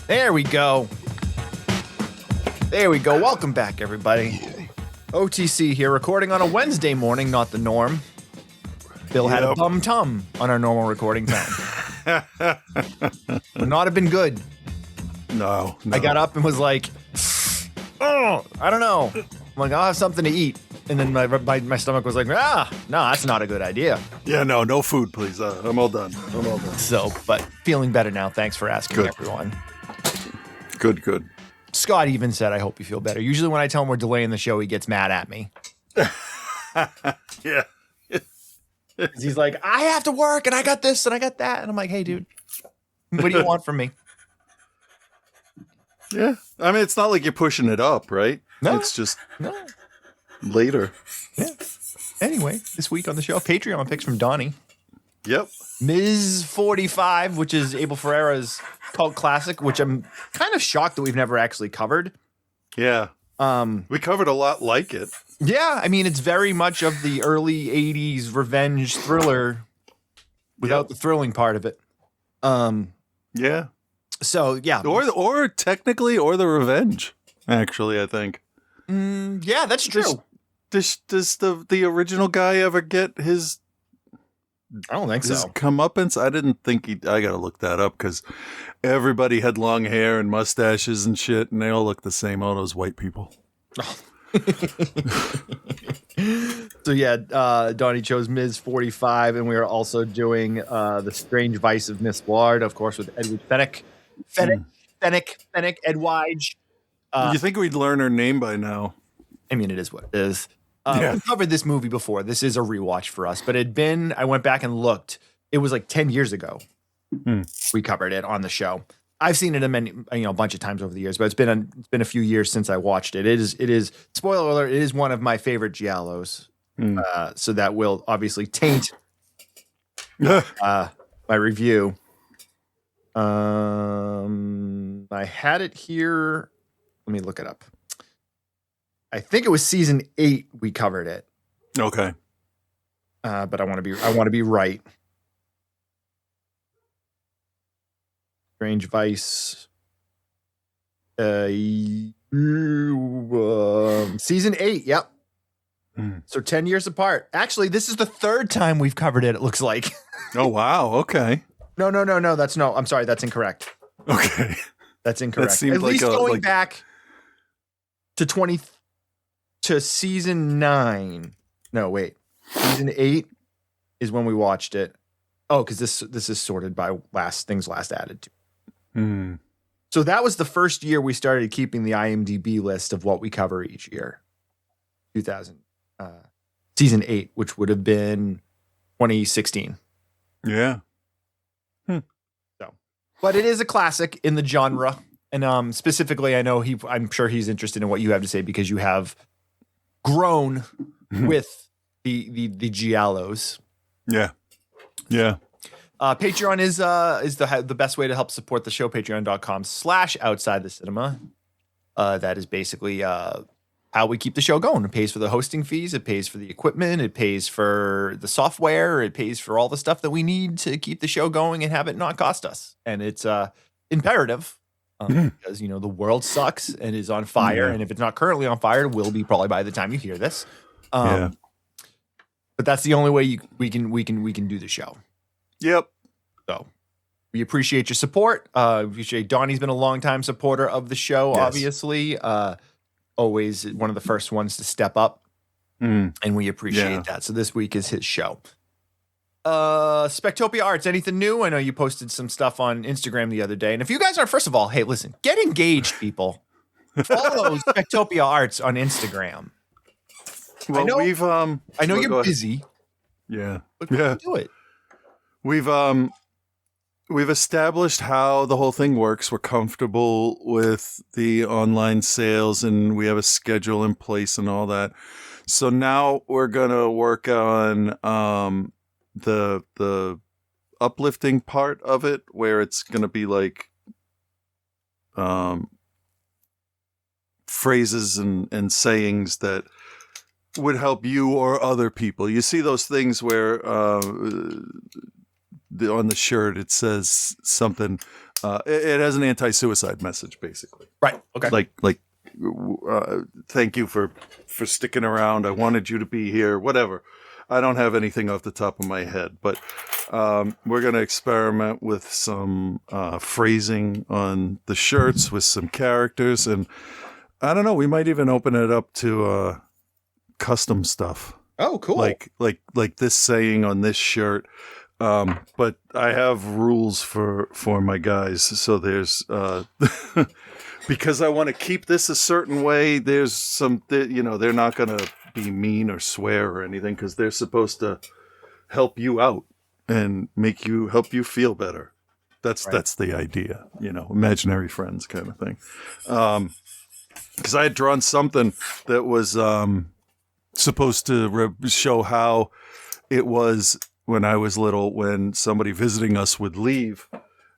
There we go. There we go. Welcome back, everybody. OTC here, recording on a Wednesday morning, not the norm. Bill had a bum tum on our normal recording time. Would not have been good. No. I got up and was like, oh, I don't know. I'm like, I'll have something to eat. And then my stomach was like, no, that's not a good idea. Yeah, no food, please. I'm all done. So, but feeling better now. Thanks for asking, everyone. Good. Scott even said, I hope you feel better. Usually when I tell him we're delaying the show, he gets mad at me. Yeah. He's like, I have to work and I got this and I got that. And I'm like, hey, dude, what do you want from me? Yeah. I mean, it's not like you're pushing it up, right? No. It's just later. Yeah. Anyway, this week on the show, Patreon picks from Donnie. Yep. Ms. 45, which is Abel Ferreira's cult classic, which I'm kind of shocked that we've never actually covered. Yeah. We covered a lot like it. Yeah, I mean, it's very much of the early 80s revenge thriller without the thrilling part of it. Yeah. So, yeah. Or technically, the revenge, actually, I think. Yeah, that's true. Does the original guy ever get his... I don't think so. Comeuppance? I didn't think I gotta look that up because everybody had long hair and mustaches and shit, and they all look the same. All those white people. So yeah, Donnie chose Ms. 45, and we are also doing The Strange Vice of Miss Ward, of course, with Edwidge Fenwick, Edwidge. You think we'd learn her name by now? I mean, it is what it is. We covered this movie before. This is a rewatch for us, but I went back and looked. It was like 10 years ago. We covered it on the show. I've seen it a bunch of times over the years, but it's been a few years since I watched it. It is spoiler alert. It is one of my favorite giallos. So that will obviously taint my review. I had it here. Let me look it up. I think it was season 8 we covered it. Okay. But I want to be right. Strange Vice. Season 8, yep. So 10 years apart. Actually, this is the third time we've covered it looks like. Oh wow, okay. No, I'm sorry, that's incorrect. Okay. That's incorrect. That seems At least going back to season 9. No, wait. Season 8 is when we watched it. Oh, because this is sorted by last added to. So that was the first year we started keeping the IMDb list of what we cover each year. Season 8, which would have been 2016. Yeah. So, but it is a classic in the genre, and specifically, I'm sure he's interested in what you have to say because you have grown with the giallos. Yeah. Patreon is the best way to help support the show. Patreon.com/outside the cinema. That is basically how we keep the show going. It pays for the hosting fees. It pays for the equipment. It pays for the software. It pays for all the stuff that we need to keep the show going and have it not cost us. And it's imperative because the world sucks and is on fire. And if it's not currently on fire, it will be probably by the time you hear this. But that's the only way we can do the show. Yep. So we appreciate your support. Appreciate Donnie's been a longtime supporter of the show, obviously. Always one of the first ones to step up. And we appreciate that. So this week is his show. Spectopia Arts, anything new? I know you posted some stuff on Instagram the other day. And if you guys are, first of all, hey, listen, get engaged, people. Follow Spectopia Arts on Instagram. Well, I know you're busy. Yeah. But do it. We've established how the whole thing works. We're comfortable with the online sales and we have a schedule in place and all that. So now we're going to work on the uplifting part of it where it's going to be like phrases and sayings that would help you or other people. You see those things where on the shirt it says something It has an anti-suicide message, basically. Right. Okay. Like, thank you for sticking around. I wanted you to be here. Whatever. I don't have anything off the top of my head, but we're going to experiment with some phrasing on the shirts with some characters, and I don't know. We might even open it up to custom stuff. Oh, cool. Like this saying on this shirt. But I have rules for my guys. So there's because I want to keep this a certain way. There's some, they're not going to be mean or swear or anything because they're supposed to help you out and help you feel better. That's the idea, imaginary friends kind of thing. Because I had drawn something that was supposed to show how it was when I was little, when somebody visiting us would leave,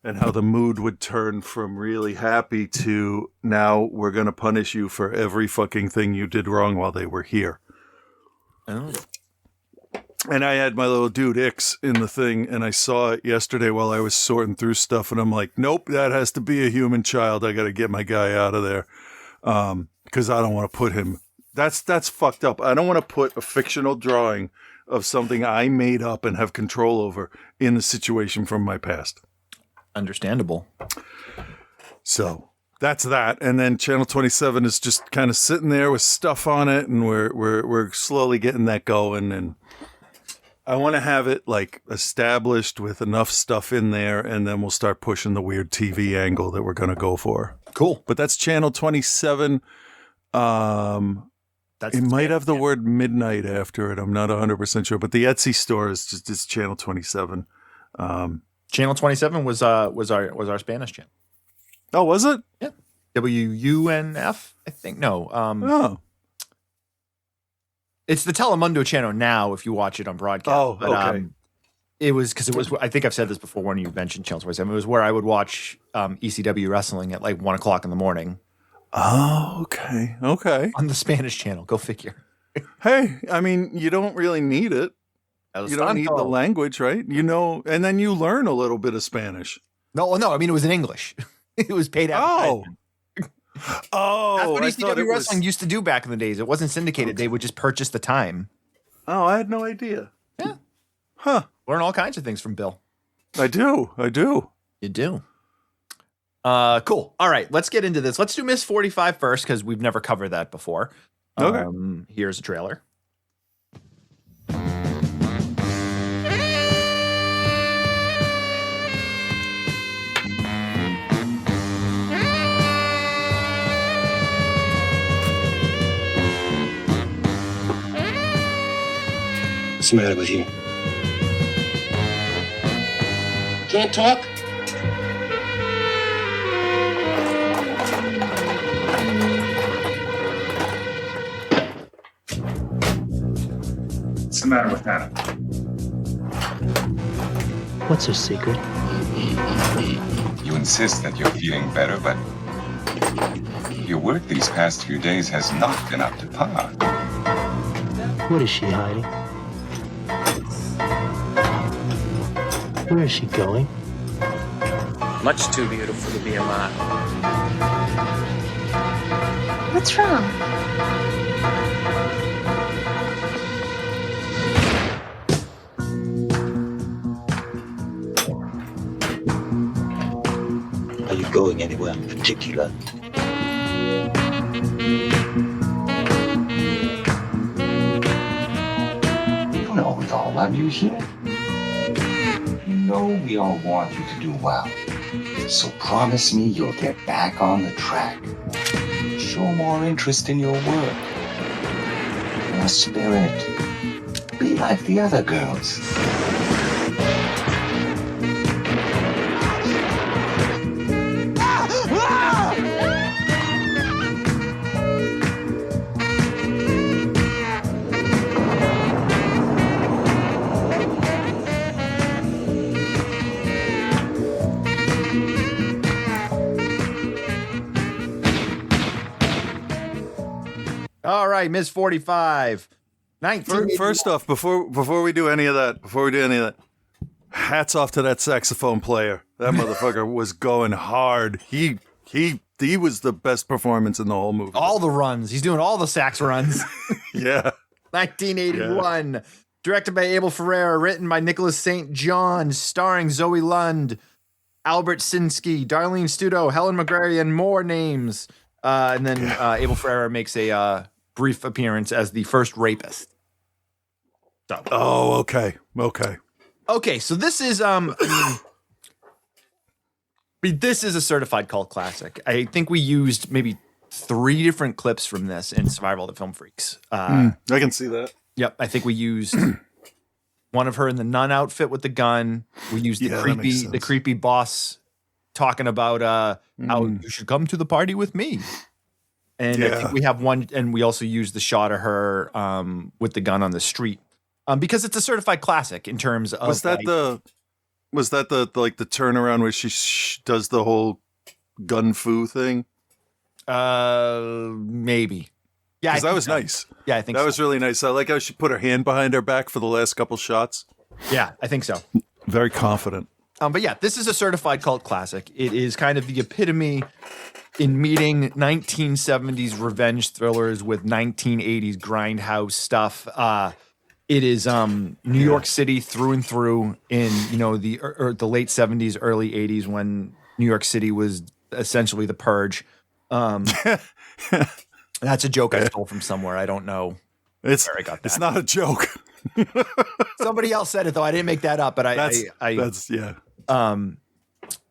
and how the mood would turn from really happy to now we're going to punish you for every fucking thing you did wrong while they were here. Oh. And I had my little dude Ix in the thing, and I saw it yesterday while I was sorting through stuff, and I'm like, nope, that has to be a human child. I got to get my guy out of there because I don't want to put him. That's fucked up. I don't want to put a fictional drawing of something I made up and have control over in the situation from my past. Understandable. So that's that. And then Channel 27 is just kind of sitting there with stuff on it, and we're slowly getting that going. And I want to have it like established with enough stuff in there, and then we'll start pushing the weird TV angle that we're going to go for. Cool. But that's Channel 27. It might have the word midnight after it. I'm not 100% sure, but the Etsy store is just Channel 27. Channel 27 was our Spanish channel. Oh, was it? Yeah. WUNF, I think. No. It's the Telemundo channel now if you watch it on broadcast. Oh, but, okay. It was because it was. I think I've said this before when you mentioned Channel 27. It was where I would watch ECW wrestling at like 1:00 in the morning. Oh, okay. On the Spanish channel. Go figure. Hey, I mean, you don't really need it. You don't need the language, right? And then you learn a little bit of Spanish. No. I mean, it was in English. It was paid advertising. Oh, that's what ECW wrestling used to do back in the days. It wasn't syndicated. Okay. They would just purchase the time. Oh, I had no idea. Yeah. Huh. Learn all kinds of things from Bill. I do. You do. Cool. All right, let's get into this. Let's do Miss 45 first because we've never covered that before. Okay. Here's a trailer. What's the matter with you? Can't talk? What's the matter with Hannah? What's her secret? You insist that you're feeling better, but your work these past few days has not been up to par. What is she hiding? Where is she going? Much too beautiful to be a model. What's wrong? Are you going anywhere in particular? You know we all love you here. You know we all want you to do well. So promise me you'll get back on the track. Show more interest in your work. More spirit. Be like the other girls. All right, Miss 45. 19. First off, before we do any of that, Hats off to that saxophone player. That motherfucker was going hard. He was the best performance in the whole movie. All the runs. He's doing all the sax runs. Yeah. 1981. Yeah. Directed by Abel Ferrara, written by Nicholas St. John, starring Zoe Lund, Albert Sinsky, Darlene Studo, Helen McGrary, and more names. And then Abel Ferrara makes a brief appearance as the first rapist. So. Oh, okay. Okay, so this is this is a certified cult classic. I think we used maybe 3 different clips from this in Survival of the Film Freaks. I can see that. Yep, I think we used one of her in the nun outfit with the gun. We used the creepy boss talking about how you should come to the party with me. And I think we have one, and we also used the shot of her with the gun on the street. Because it's a certified classic in terms of was that the turnaround where she does the whole gun foo thing? Maybe. Yeah, because that was nice. Yeah, I think that was really nice. I like how she put her hand behind her back for the last couple shots. Yeah, I think so. Very confident. But yeah, this is a certified cult classic. It is kind of the epitome in meeting 1970s revenge thrillers with 1980s grindhouse stuff. It is New York City through and through in the late 70s, early 80s when New York City was essentially the purge. That's a joke I stole from somewhere. I don't know where I got that. It's not a joke. Somebody else said it though. I didn't make that up, but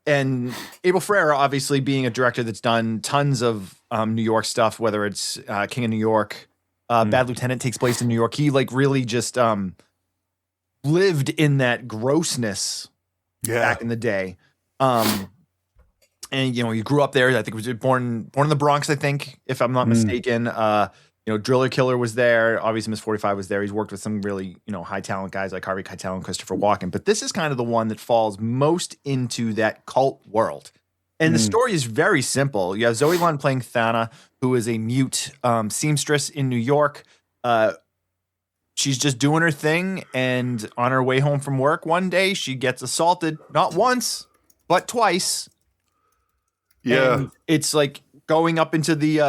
And Abel Ferrara, obviously being a director that's done tons of New York stuff, whether it's King of New York. Bad Lieutenant takes place in New York. He really just lived in that grossness back in the day. And he grew up there. I think he was born in the Bronx, I think, if I'm not mistaken. Driller Killer was there. Obviously, Miss 45 was there. He's worked with some really, high talent guys like Harvey Keitel and Christopher Walken. But this is kind of the one that falls most into that cult world. And the story is very simple. You have Zoe Lund playing Thana, who is a mute seamstress in New York. She's just doing her thing. And on her way home from work one day, she gets assaulted, not once, but twice. Yeah. And it's like going up into the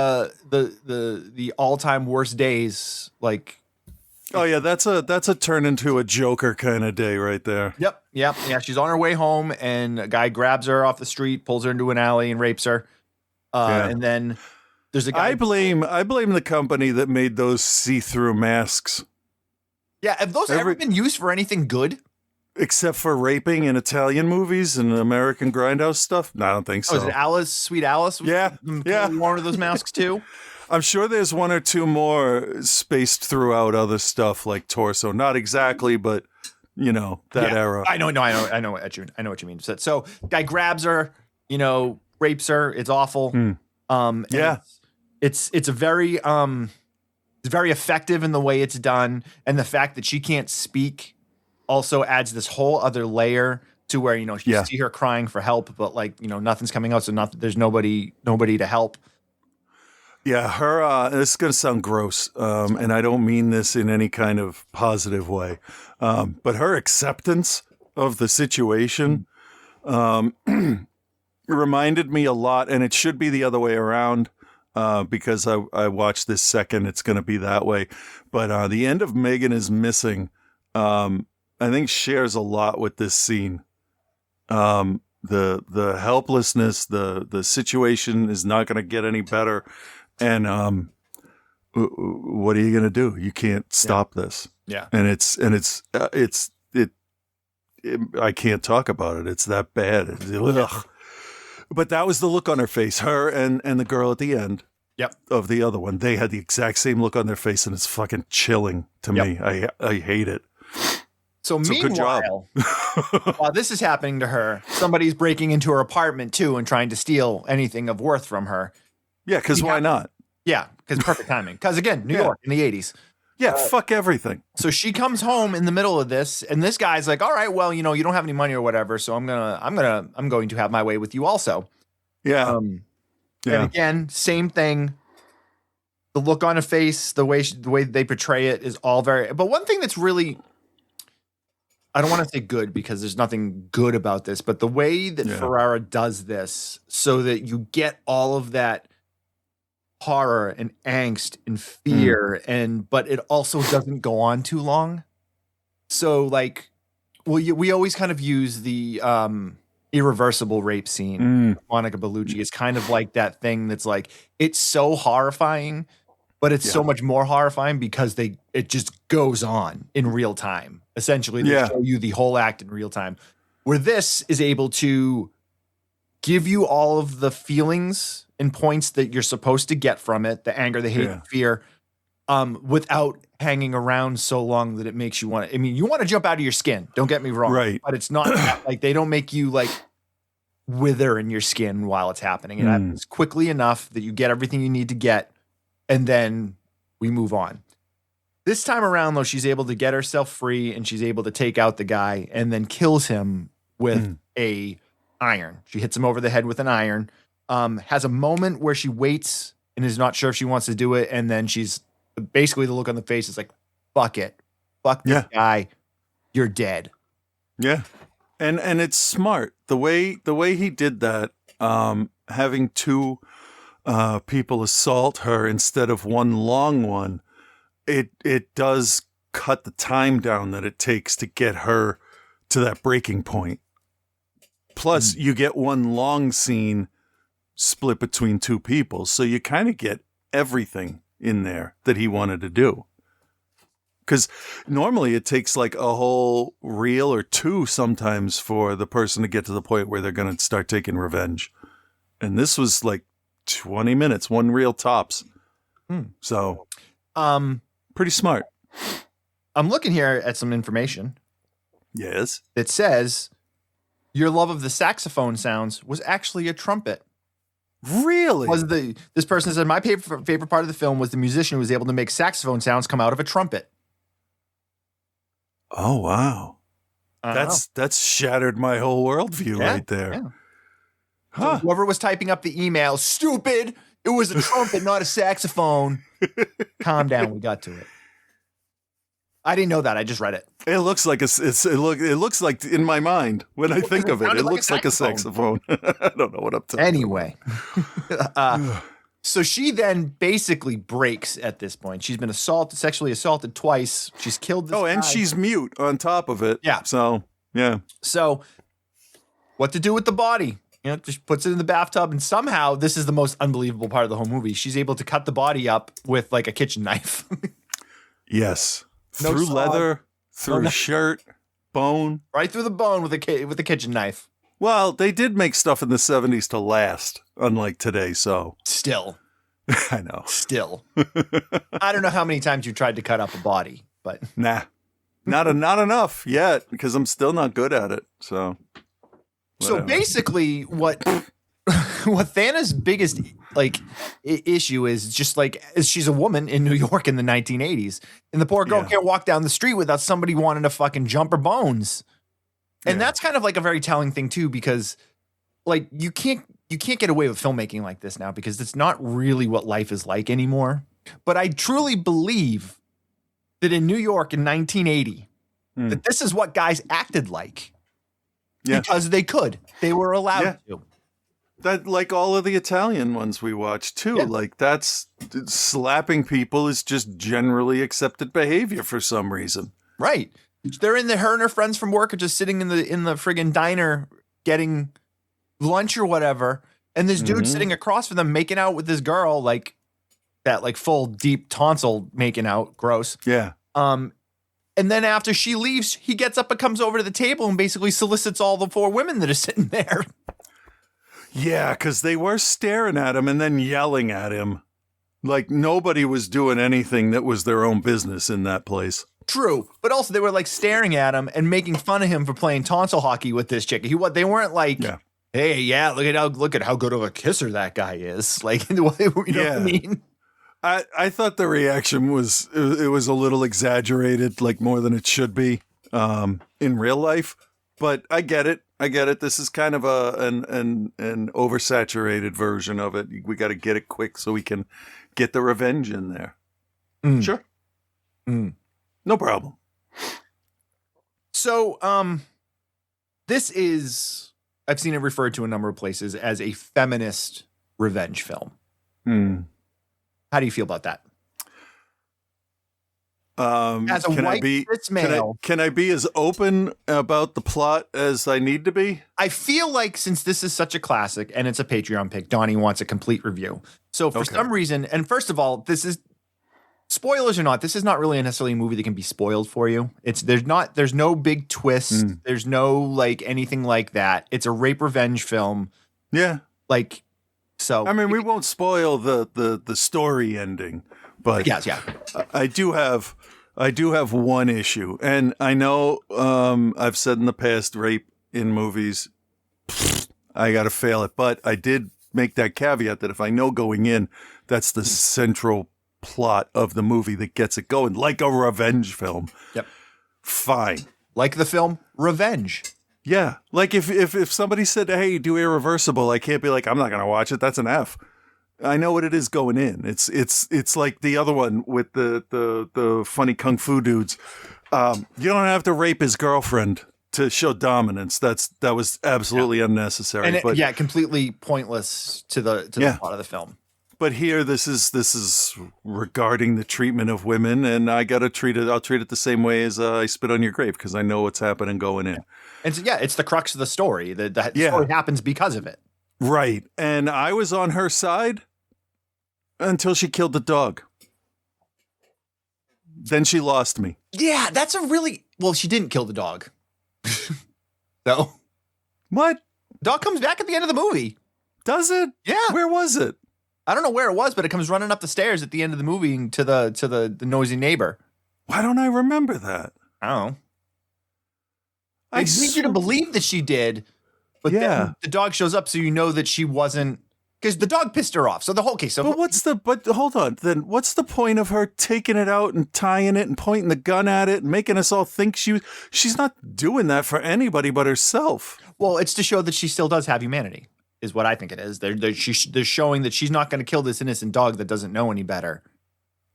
all-time worst days. Like, oh yeah, that's a turn into a Joker kind of day right there. Yep. Yeah. She's on her way home, and a guy grabs her off the street, pulls her into an alley, and rapes her. And then there's a guy. I blame the company that made those see-through masks. Yeah, have those ever been used for anything good? Except for raping in Italian movies and American grindhouse stuff? No, I don't think so. Oh, is it Alice, Sweet Alice? Yeah. One of those masks too? I'm sure there's one or two more spaced throughout other stuff like Torso. Not exactly, but that era. I know what you mean. So guy grabs her, rapes her. It's awful. It's a very it's very effective in the way it's done, and the fact that she can't speak also adds this whole other layer to where you see her crying for help, but nothing's coming out, so there's nobody to help. Yeah, her. This is gonna sound gross, and I don't mean this in any kind of positive way, but her acceptance of the situation reminded me a lot, and it should be the other way around. Because I watched this second, it's going to be that way. But the end of Megan is Missing, I think shares a lot with this scene. The helplessness, the situation is not going to get any better, and what are you going to do? You can't stop this. Yeah, and it's I can't talk about it. It's that bad. Ugh. But that was the look on her face. Her and the girl at the end of the other one. They had the exact same look on their face, and it's fucking chilling to me. I hate it. So meanwhile, while this is happening to her, somebody's breaking into her apartment too and trying to steal anything of worth from her. Yeah, because why not? Yeah, because perfect timing. Because again, New York in the 80s. Yeah, fuck everything. So she comes home in the middle of this, and this guy's like, "All right, well, you don't have any money or whatever, so I'm going to have my way with you also." Yeah. And again, same thing. The look on her face, the way they portray it is all very. But one thing that's really I don't want to say good because there's nothing good about this, but the way that Ferrara does this so that you get all of that horror and angst and fear but it also doesn't go on too long. So like, we always kind of use the irreversible rape scene. Monica Bellucci is kind of like that thing that's like, it's so horrifying, but it's so much more horrifying because it just goes on in real time. Essentially, they show you the whole act in real time. Where this is able to give you all of the feelings and points that you're supposed to get from it, the anger, the hate, the fear, without hanging around so long that it makes you want to. I mean, you want to jump out of your skin. Don't get me wrong, right? But it's not like they don't make you like wither in your skin while it's happening. It happens quickly enough that you get everything you need to get, and then we move on. This time around, though, she's able to get herself free and she's able to take out the guy and then kills him with a iron. She hits him over the head with an iron. Has a moment where she waits and is not sure if she wants to do it, and then she's basically the look on the face is like, "Fuck it, fuck this guy, you're dead." Yeah, and it's smart the way he did that. Having two people assault her instead of one long one. It does cut the time down that it takes to get her to that breaking point. Plus, you get one long scene split between two people, so you kind of get everything in there that he wanted to do. Because normally it takes like a whole reel or two sometimes for the person to get to the point where they're going to start taking revenge. And this was like 20 minutes, one reel tops. So, pretty smart. I'm looking here at some information. Yes. It says your love of the saxophone sounds was actually a trumpet. Really? This person said my favorite part of the film was the musician who was able to make saxophone sounds come out of a trumpet. Oh wow. That's shattered my whole worldview right there. Yeah. Huh. So whoever was typing up the email, stupid, it was a trumpet, not a saxophone. Calm down, we got to it. I didn't know that. I just read it. It looks like it looks like in my mind when I think of it, it looks like a saxophone. I don't know what I'm talking anyway. So she then basically breaks at this point. She's been sexually assaulted twice. She's killed this guy. And she's mute on top of it. Yeah. So, yeah. So what to do with the body? You know, just puts it in the bathtub, and somehow this is the most unbelievable part of the whole movie. She's able to cut the body up with like a kitchen knife. Yes. No through saw. leather, through shirt, bone. Right through the bone with a kitchen knife. Well, they did make stuff in the 70s to last, unlike today, so. Still. I know. Still. I don't know how many times you tried to cut up a body, but. Nah. Not enough yet, because I'm still not good at it, so. So basically what Thana's biggest issue is just like she's a woman in New York in the 1980s, and the poor girl can't walk down the street without somebody wanting to fucking jump her bones. And that's kind of like a very telling thing too, because like you can't get away with filmmaking like this now because it's not really what life is like anymore. But I truly believe that in New York in 1980 that this is what guys acted like. Yeah. Because they could. They were allowed to. That, like all of the Italian ones we watched too. Yeah. Like that's slapping people is just generally accepted behavior for some reason. Right. Her and her friends from work are just sitting in the friggin' diner getting lunch or whatever, and this dude sitting across from them making out with this girl, like that, like full deep tonsil making out, gross. Yeah. And then after she leaves, he gets up and comes over to the table and basically solicits all the four women that are sitting there. Yeah, because they were staring at him and then yelling at him. Like nobody was doing anything that was their own business in that place. True. But also they were like staring at him and making fun of him for playing tonsil hockey with this chick. They weren't like, hey, look at how good of a kisser that guy is. Like, you know what I mean? I thought the reaction was a little exaggerated, like more than it should be in real life. But I get it. This is kind of an oversaturated version of it. We got to get it quick so we can get the revenge in there. Sure. No problem. So, this is, I've seen it referred to a number of places as a feminist revenge film. How do you feel about that? As a white cis male, can I be as open about the plot as I need to be? I feel like since this is such a classic and it's a Patreon pick, Donnie wants a complete review. So for some reason, and first of all, this is spoilers or not, this is not really necessarily a movie that can be spoiled for you. There's no big twist. There's no like anything like that. It's a rape revenge film. Yeah. Like, so I mean, we won't spoil the story ending, but yes, yeah. I do have one issue, and I know I've said in the past, rape in movies, I got to fail it, but I did make that caveat that if I know going in, that's the central plot of the movie that gets it going, like a revenge film. Yep. Fine. Like the film Revenge. Yeah. Like if somebody said, hey, do Irreversible, I can't be like, I'm not going to watch it. That's an F. I know what it is going in. It's like the other one with the funny kung fu dudes. You don't have to rape his girlfriend to show dominance. That was absolutely unnecessary. And completely pointless to the plot of the film. But here, this is regarding the treatment of women, and I gotta treat it. I'll treat it the same way as I spit on your grave because I know what's happening going in. And so, it's the crux of the story. The story happens because of it. Right, and I was on her side until she killed the dog. Then she lost me. Yeah, that's she didn't kill the dog. So what? Dog comes back at the end of the movie. Does it? Yeah. Where was it? I don't know where it was, but it comes running up the stairs at the end of the movie to the noisy neighbor. Why don't I remember that? I don't know. I need you to believe that she did, but then the dog shows up, so you know that she wasn't, because the dog pissed her off. So the whole case. So but hold on. Then what's the point of her taking it out and tying it and pointing the gun at it and making us all think she's not doing that for anybody but herself? Well, it's to show that she still does have humanity, is what I think it is. They're showing that she's not going to kill this innocent dog that doesn't know any better,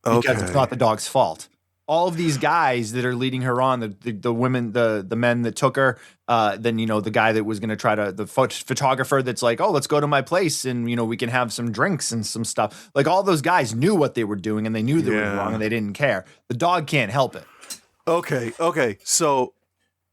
because it's not the dog's fault. All of these guys that are leading her on, the women, the men that took her, then, the guy that was going to try to, the photographer that's like, oh, let's go to my place and, we can have some drinks and some stuff. Like, all those guys knew what they were doing and they knew they were wrong and they didn't care. The dog can't help it. Okay. So,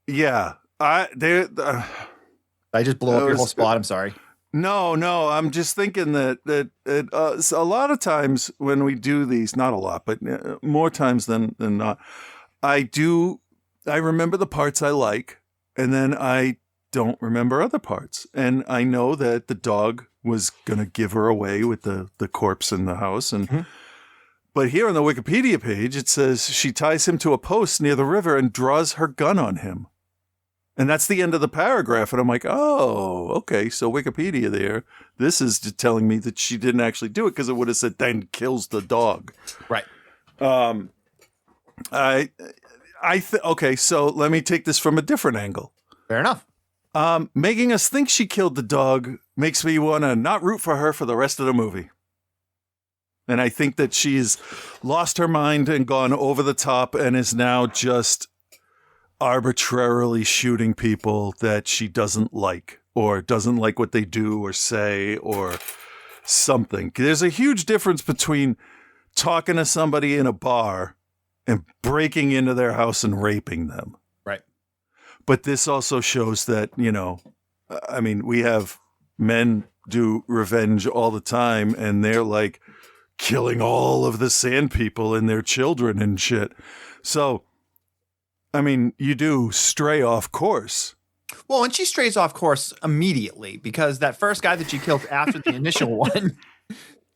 yeah. I just blew up your whole spot. I'm sorry. No, I'm just thinking that a lot of times when we do these, not a lot, but more times than not, I remember the parts I like, and then I don't remember other parts. And I know that the dog was going to give her away with the corpse in the house. But here on the Wikipedia page, it says she ties him to a post near the river and draws her gun on him. And that's the end of the paragraph. And I'm like, oh, okay. So Wikipedia there, this is just telling me that she didn't actually do it, because it would have said then kills the dog. Right. Okay. So let me take this from a different angle. Fair enough. Making us think she killed the dog makes me want to not root for her for the rest of the movie. And I think that she's lost her mind and gone over the top and is now just arbitrarily shooting people that she doesn't like, or doesn't like what they do or say or something. There's a huge difference between talking to somebody in a bar and breaking into their house and raping them. Right. But this also shows that, we have men do revenge all the time, and they're like killing all of the sand people and their children and shit. So, you do stray off course. Well, and she strays off course immediately, because that first guy that she killed after the initial one,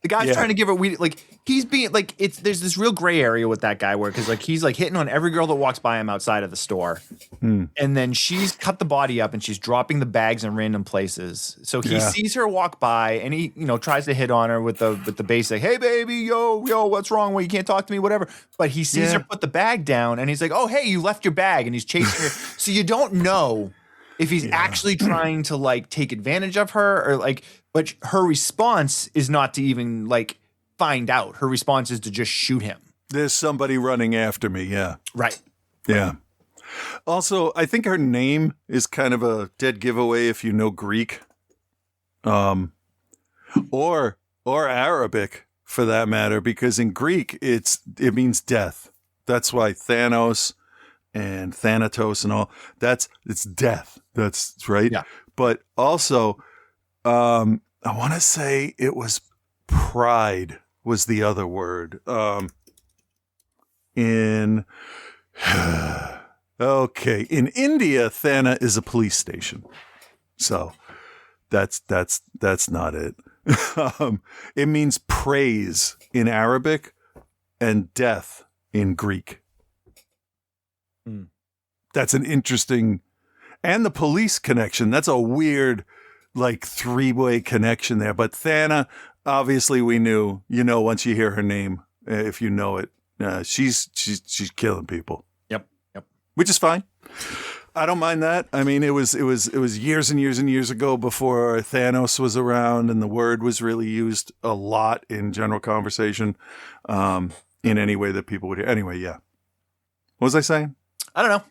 the guy's trying to give her weed. Like, he's being like, there's this real gray area with that guy where, because he's like hitting on every girl that walks by him outside of the store. And then she's cut the body up and she's dropping the bags in random places. So he sees her walk by and he, tries to hit on her with the basic, hey baby, yo, what's wrong? Well, you can't talk to me, whatever. But he sees her put the bag down and he's like, oh, hey, you left your bag, and he's chasing her. So you don't know if he's actually trying to like take advantage of her or like, but her response is not to even like find out. Her response is to just shoot him. There's somebody running after me. Yeah. Right. Yeah. Also, I think her name is kind of a dead giveaway if you know Greek, or Arabic for that matter, because in Greek it means death. That's why Thanos and Thanatos and all it's death. That's right. Yeah. But also, I want to say it was pride was the other word. Okay, in India, Thana is a police station, so that's not it. It means praise in Arabic and death in Greek. That's an interesting, and the police connection. That's a weird, like, three-way connection there. But Thana, obviously, we knew. You know, once you hear her name, if you know it, she's killing people. Yep. Which is fine. I don't mind that. I mean, it was years and years and years ago before Thanos was around, and the word was really used a lot in general conversation, in any way that people would hear. Anyway, yeah. What was I saying? I don't know.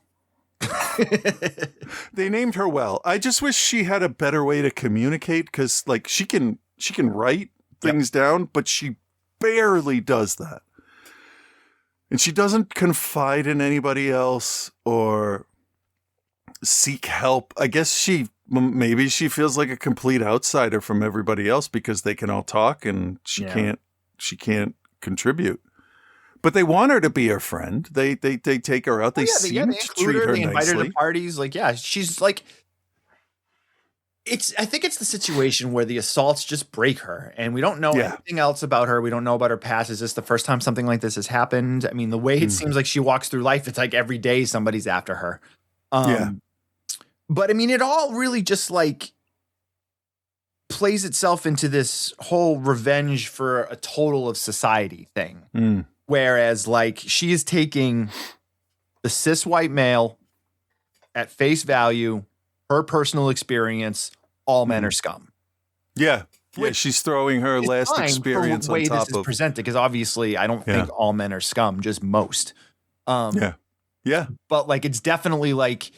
They named her well. I just wish she had a better way to communicate, because like she can write things down, but she barely does that. And she doesn't confide in anybody else or seek help. I guess maybe she feels like a complete outsider from everybody else because they can all talk and she can't contribute. But they want her to be her friend. They take her out. They seem to treat her They invite her nicely. to parties. Like, yeah, she's like, I think it's the situation where the assaults just break her, and we don't know anything else about her. We don't know about her past. Is this the first time something like this has happened? I mean, the way it seems like she walks through life, it's like every day somebody's after her. But I mean, it all really just like plays itself into this whole revenge for a total of society thing. Whereas like she is taking the cis white male at face value, her personal experience, all men are scum. Yeah. She's throwing her last experience on top of the way this is presented, because obviously I don't think all men are scum, just most. Yeah. But like it's definitely like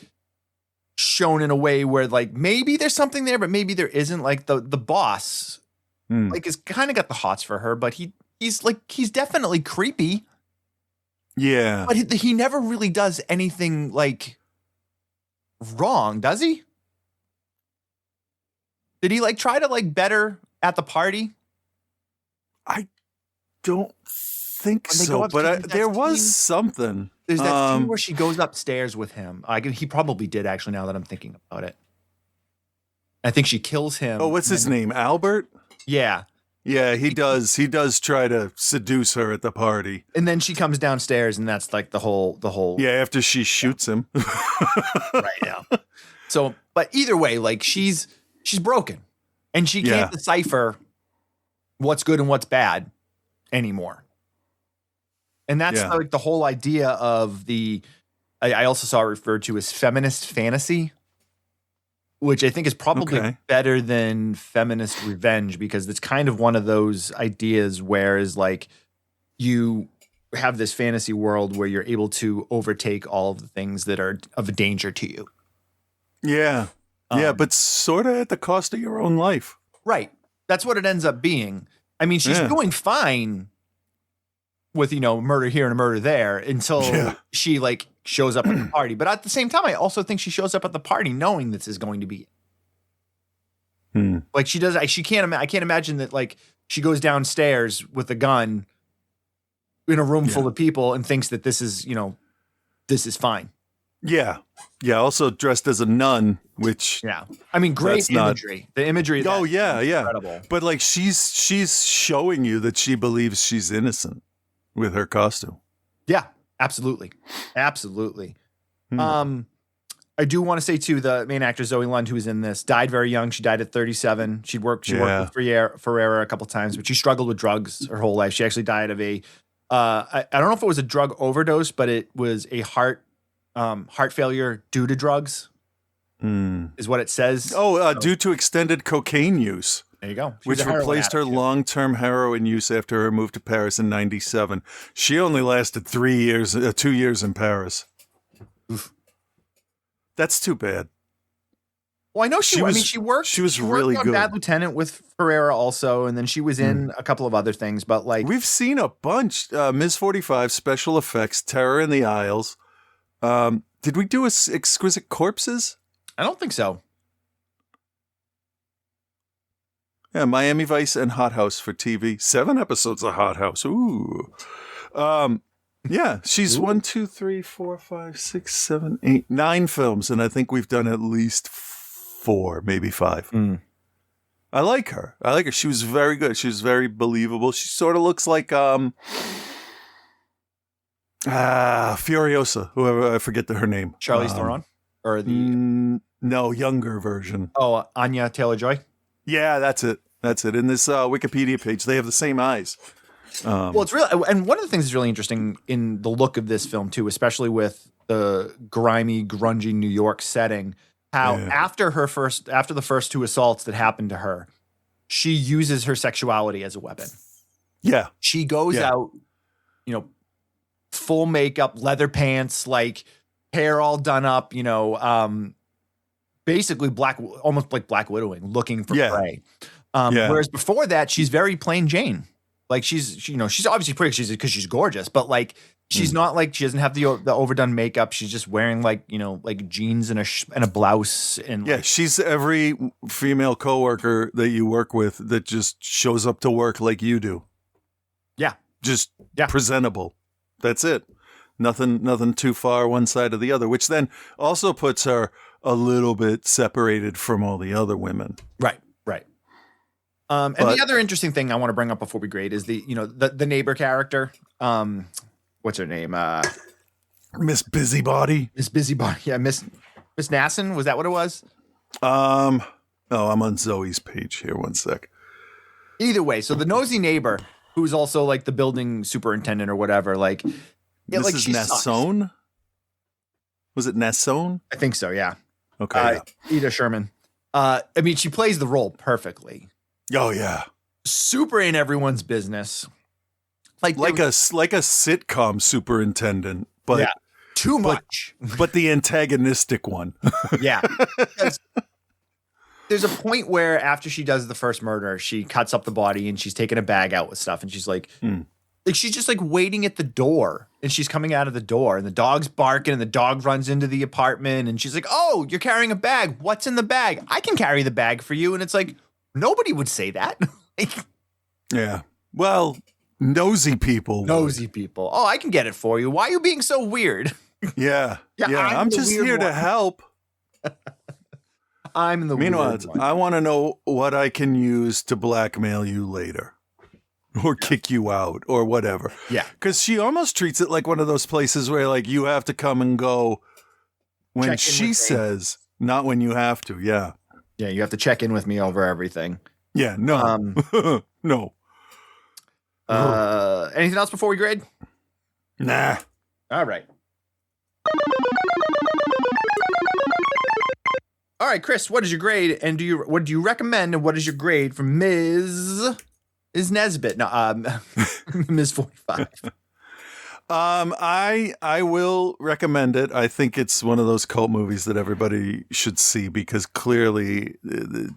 shown in a way where like maybe there's something there, but maybe there isn't. Like the boss like has kind of got the hots for her, but he's definitely creepy. Yeah. But he never really does anything like wrong, does he? Did he like try to like better at the party? I don't think so, but there was something. There's that scene where she goes upstairs with him. He probably did, actually, now that I'm thinking about it. I think she kills him. Oh, what's his name? Albert? Yeah. Yeah, he does. He does try to seduce her at the party. And then she comes downstairs, and that's like the whole. Yeah, after she shoots him. Right, yeah. So, but either way, like she's broken, and she can't decipher what's good and what's bad anymore. And that's like the whole idea of I also saw it referred to as feminist fantasy, which I think is probably better than feminist revenge, because it's kind of one of those ideas where is like you have this fantasy world where you're able to overtake all of the things that are of a danger to you. Yeah. But sort of at the cost of your own life. Right. That's what it ends up being. I mean, she's doing fine with, murder here and a murder there until she like shows up at the party. But at the same time, I also think she shows up at the party knowing this is going to be like she does. I can't imagine that like she goes downstairs with a gun in a room full of people and thinks that this is fine. Yeah. Yeah. Also dressed as a nun, which I mean, great imagery. The imagery. Incredible. But like she's showing you that she believes she's innocent with her costume. Yeah, absolutely. I do want to say too, the main actor Zoe Lund, who was in this, died very young. She died at 37. She worked with Ferrera a couple times, but she struggled with drugs her whole life. She actually died of a I don't know if it was a drug overdose, but it was a heart failure due to drugs. Is what it says. Due to extended cocaine use. There you go. Which replaced her long-term heroin use after her move to Paris in 97. She only lasted 2 years in Paris. Oof. That's too bad. Well, I know she was. I mean, she was worked really on good. Bad Lieutenant with Ferreira also, and then she was in a couple of other things. But like, we've seen a bunch. Ms. 45, special effects, Terror in the Isles. Did we do Exquisite Corpses? I don't think so. Yeah, Miami Vice and Hot House for TV. 7 episodes of Hot House. Ooh. Yeah, she's 1, 2, 3, 4, 5, 6, 7, 8, 9 films, and I think we've done at least 4, maybe 5. I like her. She was very good. She was very believable. She sort of looks like Furiosa, whoever, I forget her name. Charlize Theron, or the no, younger version. Oh, Anya Taylor-Joy. Yeah, that's it. In this Wikipedia page, they have the same eyes. Well, it's really, and one of the things that's really interesting in the look of this film too, especially with the grimy, grungy New York setting, how after the first 2 assaults that happened to her, she uses her sexuality as a weapon. Yeah, she goes out, full makeup, leather pants, like hair all done up, basically almost like Black Widowing, looking for prey. Whereas before that, she's very plain Jane. Like she's obviously pretty because she's gorgeous, but like she's not like, she doesn't have the overdone makeup. She's just wearing like jeans and a blouse and she's every female coworker that you work with that just shows up to work like you do. Yeah, just presentable. That's it. Nothing too far one side or the other, which then also puts her a little bit separated from all the other women. Right. And the other interesting thing I want to bring up before we grade is the neighbor character. What's her name? Miss Busybody. Miss Busybody. Yeah, Miss Nasson. Was that what it was? I'm on Zoe's page here. One sec. Either way, so the nosy neighbor, who's also like the building superintendent or whatever, like Mrs. Nasson. Was it Nasson? I think so. Yeah. Okay. Ida Sherman. I mean, she plays the role perfectly. Oh yeah, super in everyone's business, like a sitcom superintendent, but too much. But the antagonistic one. Yeah, there's a point where after she does the first murder, she cuts up the body and she's taking a bag out with stuff, and she's like she's just like waiting at the door, and she's coming out of the door, and the dog's barking, and the dog runs into the apartment, and she's like, "Oh, you're carrying a bag. What's in the bag? I can carry the bag for you." And it's like, nobody would say that. Yeah. Well, nosy people. Oh, I can get it for you. Why are you being so weird? Yeah. I'm just here to help. I'm the Meanwhile, weird one. I want to know what I can use to blackmail you later. Or kick you out or whatever. Yeah. Because she almost treats it like one of those places where like you have to come and go when she says, not when you have to. Yeah. Yeah, you have to check in with me over everything. Yeah, no. No. Anything else before we grade? Nah. All right. All right, Chris, what is your grade? And what do you recommend? And what is your grade for Ms. Nesbitt? No, Ms. 45. I will recommend it. I think it's one of those cult movies that everybody should see because clearly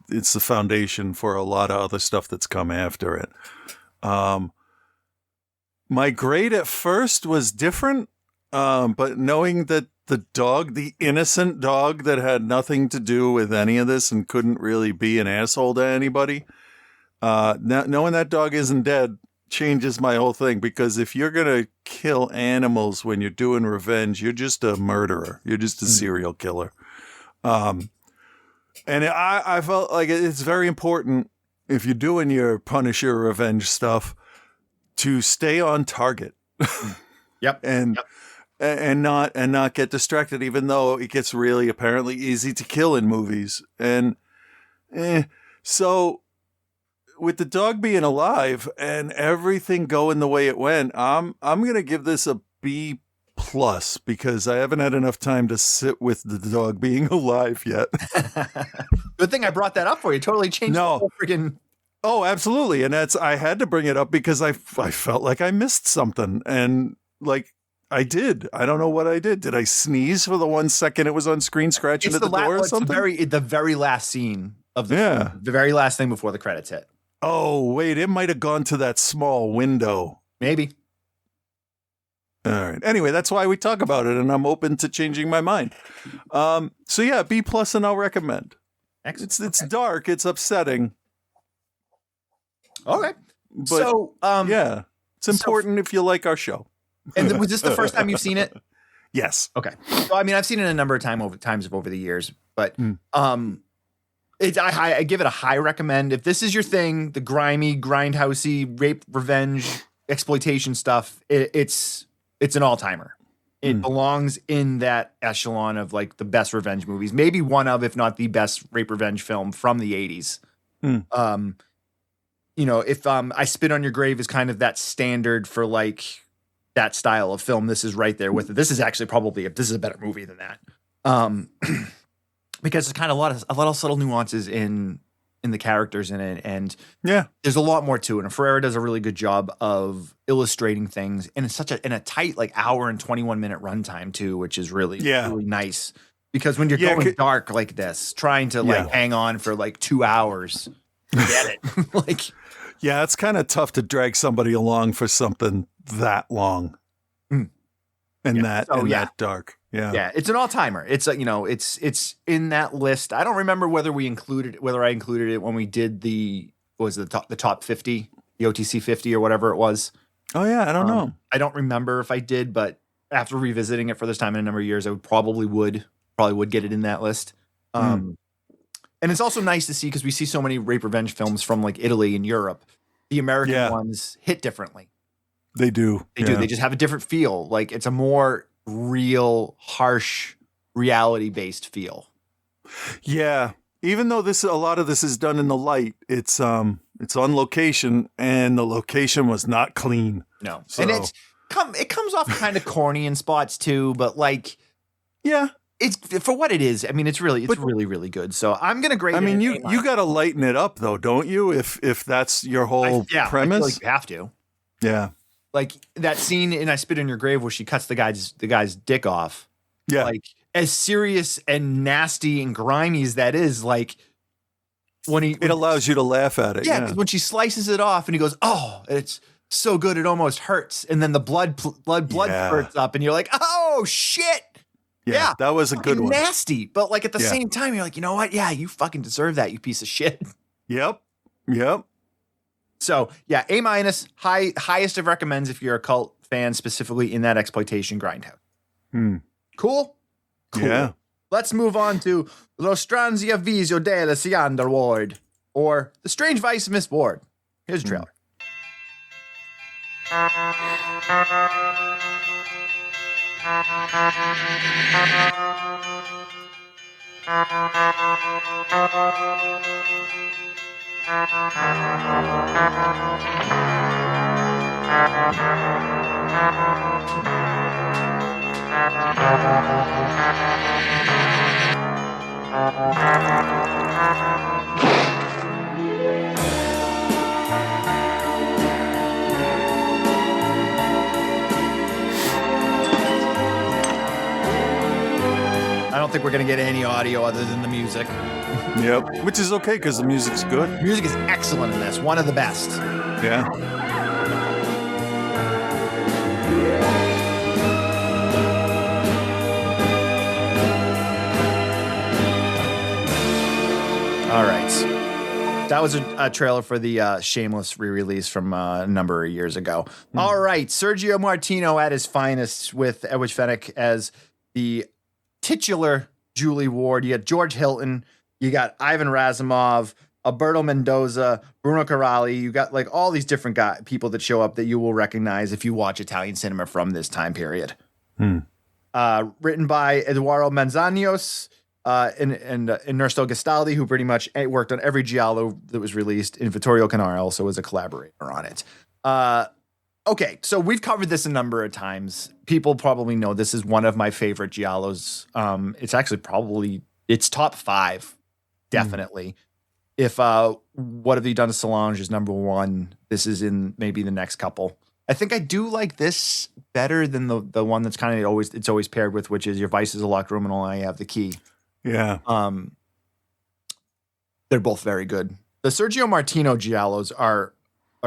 it's the foundation for a lot of other stuff that's come after it. My grade at first was different, but knowing that the innocent dog that had nothing to do with any of this and couldn't really be an asshole to anybody, knowing that dog isn't dead changes my whole thing, because if you're gonna kill animals when you're doing revenge, you're just a murderer. You're just a serial killer. And I felt like it's very important if you're doing your Punisher revenge stuff to stay on target. Yep. And not get distracted, even though it gets really apparently easy to kill in movies. And so with the dog being alive and everything going the way it went, I'm going to give this a B+ because I haven't had enough time to sit with the dog being alive yet. Good thing I brought that up for you. Totally changed the whole freaking. Oh, absolutely. And I had to bring it up because I felt like I missed something. And like, I did. I don't know what I did. Did I sneeze for the 1 second it was on screen scratching at the door or something? The very last scene of the film, the very last thing before the credits hit. Oh, wait, it might have gone to that small window. Maybe. All right. Anyway, that's why we talk about it, and I'm open to changing my mind. So yeah, B+ and I'll recommend. Excellent. It's dark, it's upsetting. Okay. But So yeah, it's important if you like our show. And was this the first time you've seen it? Yes. Okay. So I mean, I've seen it a number of times over the years, but I give it a high recommend. If this is your thing, the grimy, grindhousey, rape, revenge, exploitation stuff, it's an all-timer. It belongs in that echelon of like the best revenge movies, maybe one of, if not the best rape revenge film from the 80s. You know, if I Spit on Your Grave is kind of that standard for like that style of film, this is right there with it. This is actually probably this is a better movie than that. Because it's kind of a lot of subtle nuances in the characters in it, and there's a lot more to it. And Ferrera does a really good job of illustrating things, and it's in a tight like hour and 21-minute runtime too, which is really nice. Because when you're going dark like this, trying to like hang on for like 2 hours, get it? Like, yeah, it's kind of tough to drag somebody along for something that long, and that dark. Yeah, it's an all-timer. It's it's in that list. I don't remember whether I included it when we did the top 50, the OTC 50 or whatever it was. Oh yeah, I don't know. I don't remember if I did, but after revisiting it for this time in a number of years, I probably would get it in that list. And it's also nice to see, because we see so many rape revenge films from like Italy and Europe. The American ones hit differently. They do. They do. They just have a different feel. Like it's a more real, harsh, reality-based feel. Yeah. Even though a lot of this is done in the light, it's on location, and the location was not clean. No. So. And it comes off kind of corny in spots too, but like, it's for what it is. I mean, it's really good. So I'm gonna grade. I mean, you got to lighten it up though, don't you? If that's your whole premise, I feel like you have to. Yeah. Like that scene in I Spit on Your Grave where she cuts the guy's dick off. Yeah. Like as serious and nasty and grimy as that is, like it allows you to laugh at it. Yeah, because when she slices it off and he goes, "Oh, it's so good it almost hurts," and then the blood spurts up, and you're like, "Oh shit!" Yeah, that was a good one. Nasty, but like at the same time, you're like, you know what? Yeah, you fucking deserve that, you piece of shit. Yep. So yeah, A-, highest of recommends if you're a cult fan, specifically in that exploitation grindhouse. Cool. Yeah. Let's move on to Lo Stranzia Visio della Siandra Ward, or The Strange Vice of Miss Ward. Here's a trailer. I don't think we're going to get any audio other than the music. Yep. Which is okay because the music's good. Music is excellent in this. One of the best. Yeah. All right. That was a trailer for the Shameless re-release from a number of years ago. All right. Sergio Martino at his finest with Edwidge Fenech as the titular Julie Ward. You got George Hilton. You got Ivan Razumov, Alberto Mendoza, Bruno Coralli. You got like all these different people that show up that you will recognize if you watch Italian cinema from this time period. Written by Eduardo Manzanios and Ernesto Gastaldi, who pretty much worked on every giallo that was released. And Vittorio Canara also was a collaborator on it. Okay, so we've covered this a number of times. People probably know this is one of my favorite giallos. It's actually it's top 5, definitely. If What Have You Done to Solange is number 1, this is in maybe the next couple. I think I do like this better than the one that's kind of always paired with, which is Your Vice is a Locked Room and Only I Have the Key. Yeah. They're both very good. The Sergio Martino giallos are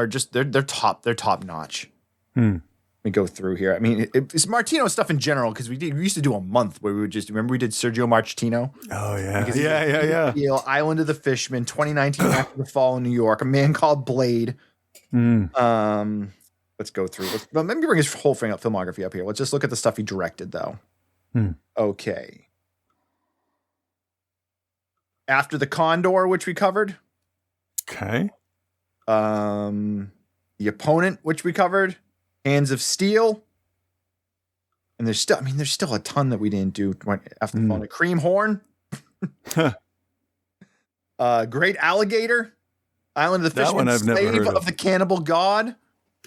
just they're top notch. Let me go through here. I mean, it's Martino stuff in general because we used to do a month where we would just remember we did Sergio Martino. Oh yeah, yeah. Island of the Fishman, 2019 After the Fall in New York, A Man Called Blade. Let's go through. Let me bring his whole filmography up here. Let's just look at the stuff he directed though. Okay. After the Condor, which we covered. Okay. The Opponent, which we covered. Hands of Steel. And there's still a ton that we didn't do after the phone. Cream Horn. Great Alligator. Island of the Fishman. I've never Slave heard of the Cannibal God.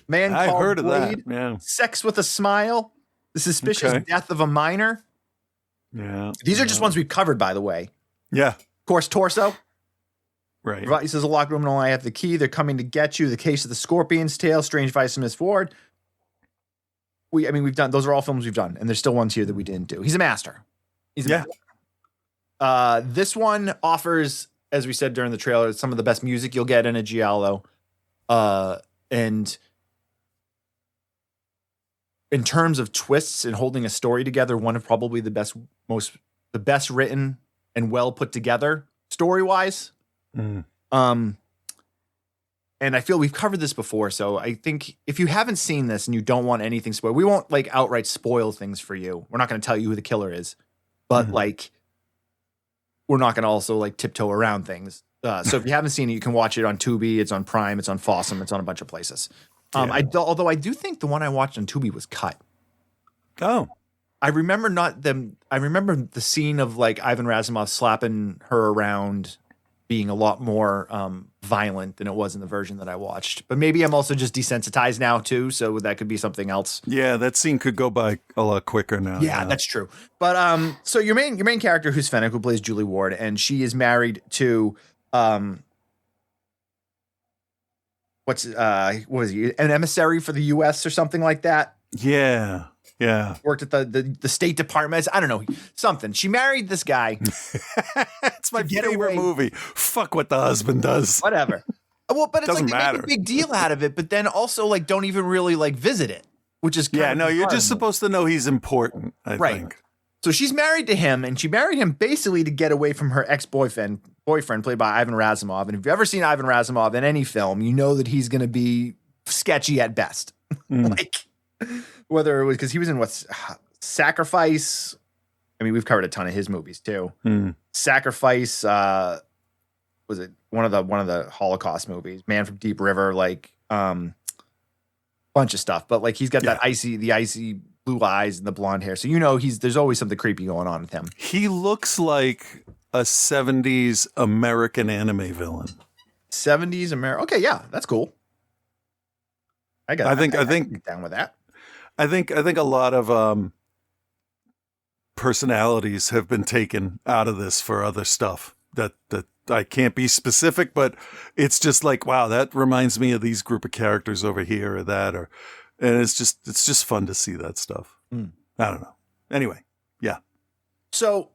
Man I've Called heard of Blade. that. Yeah. Sex with a Smile. The Suspicious Death of a Minor. Yeah. These are just ones we've covered, by the way. Yeah. Of course, Torso. Right. He says a locked room and only I have the key. They're coming to get you. The Case of the Scorpion's Tail. Strange Vice and Miss Ford. We've done. Those are all films we've done, and there's still ones here that we didn't do. He's a master. This one offers, as we said during the trailer, some of the best music you'll get in a giallo, and in terms of twists and holding a story together, one of probably the best written and well put together story wise. And I feel we've covered this before, so I think if you haven't seen this and you don't want anything spoiled, we won't like outright spoil things for you. We're not going to tell you who the killer is, but like we're not going to also like tiptoe around things. So if you haven't seen it, you can watch it on Tubi. It's on Prime. It's on Fossum. It's on a bunch of places. Although I do think the one I watched on Tubi was cut. Oh, I remember I remember the scene of like Ivan Razumov slapping her around being a lot more violent than it was in the version that I watched. But maybe I'm also just desensitized now too, so that could be something else. Yeah, that scene could go by a lot quicker now. Yeah, that's true. But so your main character, who's Fennec, who plays Julie Ward, and she is married to what was he? An emissary for the U.S. or something like that. Yeah. Worked at the State Department. I don't know, something. She married this guy. It's my favorite movie. Fuck what the husband does. Whatever. Well, but it's Doesn't like they matter. make a big deal out of it, but then also like don't even really like visit it, which is You're just supposed to know he's important. I think. So she's married to him, and she married him basically to get away from her ex-boyfriend played by Ivan Razumov. And if you've ever seen Ivan Razumov in any film, you know that he's going to be sketchy at best. Like whether it was because he was in Sacrifice. I mean, we've covered a ton of his movies too. Sacrifice was it one of the Holocaust movies? Man from Deep River, like bunch of stuff. But like he's got the icy blue eyes and the blonde hair, so you know there's always something creepy going on with him. He looks like a 70s American anime villain. 70s American. Okay, yeah, that's cool. I think down with that. I think a lot of personalities have been taken out of this for other stuff that I can't be specific, but it's just like, wow, that reminds me of these group of characters over here or that, and it's just fun to see that stuff. I don't know. Anyway, yeah. So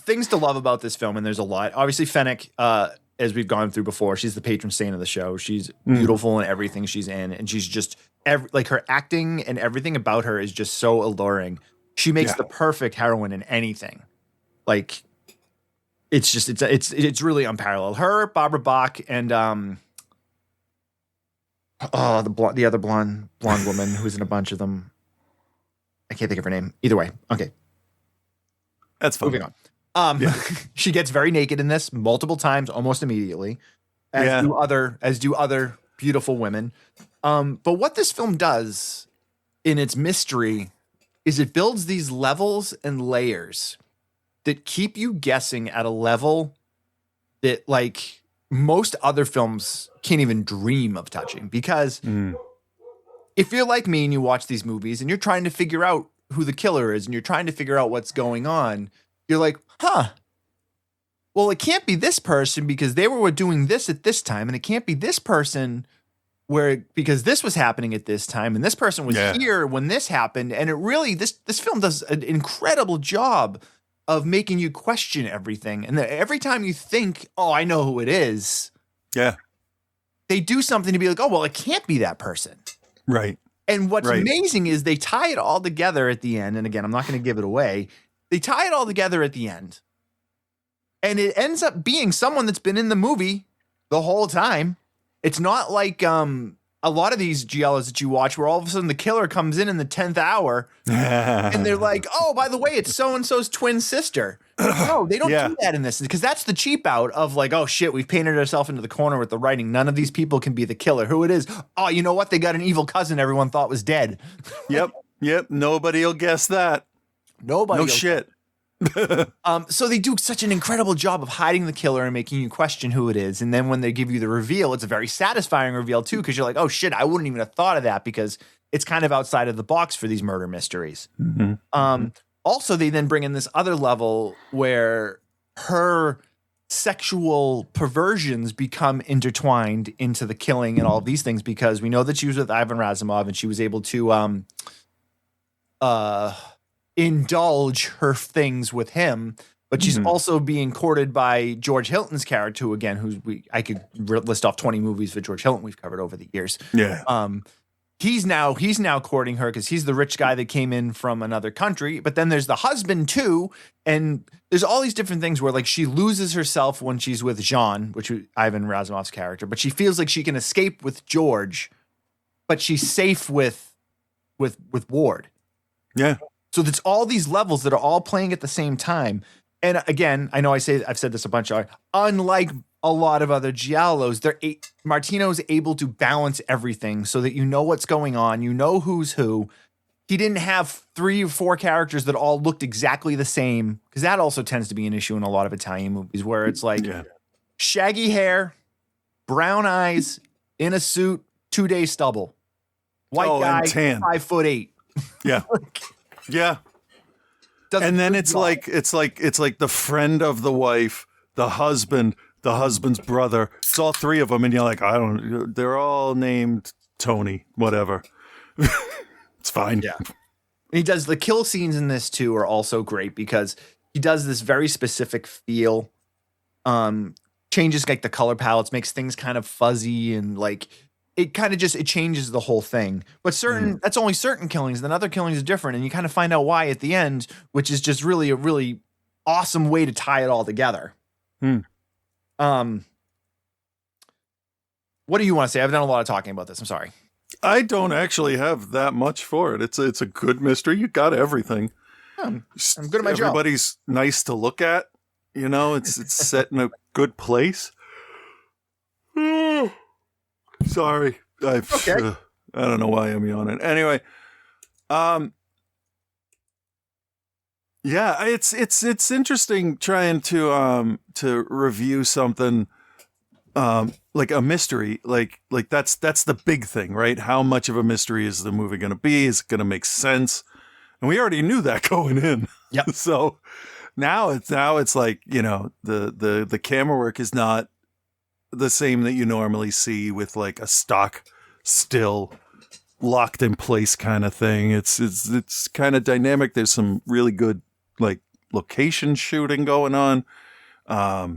things to love about this film, and there's a lot. Obviously, Fennec, as we've gone through before, she's the patron saint of the show. She's beautiful in everything she's in, and she's just like her acting and everything about her is just so alluring. She makes the perfect heroine in anything. Like it's really unparalleled. Her, Barbara Bach, and the other blonde woman who's in a bunch of them. I can't think of her name. Either way, okay, that's fine. Moving on. She gets very naked in this multiple times, almost immediately, as do other beautiful women. But what this film does in its mystery is it builds these levels and layers that keep you guessing at a level that like most other films can't even dream of touching. Because if you're like me and you watch these movies and you're trying to figure out who the killer is and you're trying to figure out what's going on, you're like, well, it can't be this person because they were doing this at this time, and it can't be this person. because this was happening at this time and this person was here when this happened. And it really, this film does an incredible job of making you question everything. And every time you think, oh, I know who it is. Yeah. They do something to be like, oh, well, it can't be that person. Right. And what's amazing is they tie it all together at the end. And again, I'm not going to give it away. They tie it all together at the end. And it ends up being someone that's been in the movie the whole time. It's not like a lot of these giallos that you watch where all of a sudden the killer comes in the 10th hour and they're like, oh, by the way, it's so-and-so's twin sister. No, they don't do that in this because that's the cheap out of like, oh, shit, we've painted ourselves into the corner with the writing. None of these people can be the killer. Who it is? Oh, you know what? They got an evil cousin everyone thought was dead. Yep. Nobody will guess that. Nobody. No shit. So they do such an incredible job of hiding the killer and making you question who it is. And then when they give you the reveal, it's a very satisfying reveal too, because you're like, oh shit, I wouldn't even have thought of that because it's kind of outside of the box for these murder mysteries. Also, they then bring in this other level where her sexual perversions become intertwined into the killing and all of these things, because we know that she was with Ivan Razumov and she was able to indulge her things with him, but she's also being courted by George Hilton's character, who again, I could list off 20 movies for George Hilton we've covered over the years. Yeah. He's now courting her because he's the rich guy that came in from another country. But then there's the husband too, and there's all these different things where like she loses herself when she's with Jean, which is Ivan Razumov's character, but she feels like she can escape with George, but she's safe with Ward. Yeah. So it's all these levels that are all playing at the same time. And again, I know I've said this a bunch of, unlike a lot of other giallos, Martino's able to balance everything so that you know what's going on, you know who's who. He didn't have 3 or 4 characters that all looked exactly the same, because that also tends to be an issue in a lot of Italian movies where it's like shaggy hair, brown eyes, in a suit, 2-day stubble, white guy, 5'8". Yeah. Yeah. And then it's like the friend of the wife, the husband's brother. It's all 3 of them. And you're like, they're all named Tony, whatever. It's fine. Yeah. And he does the kill scenes in this too are also great because he does this very specific feel, changes like the color palettes, makes things kind of fuzzy and like, it kind of it changes the whole thing. But that's only certain killings. Then other killings are different. And you kind of find out why at the end, which is just really a really awesome way to tie it all together. What do you want to say? I've done a lot of talking about this. I'm sorry. I don't actually have that much for it. It's a good mystery. You got everything. I'm good at my job. Everybody's nice to look at. You know, it's set in a good place. Sorry. I don't know why I'm yawning. Anyway, yeah, it's interesting trying to review something like a mystery. Like that's the big thing, right? How much of a mystery is the movie going to be? Is it going to make sense? And we already knew that going in. Yeah. So now it's like, you know, the camera work is not the same that you normally see with like a stock still locked in place kind of thing. It's kind of dynamic. There's some really good like location shooting going on. I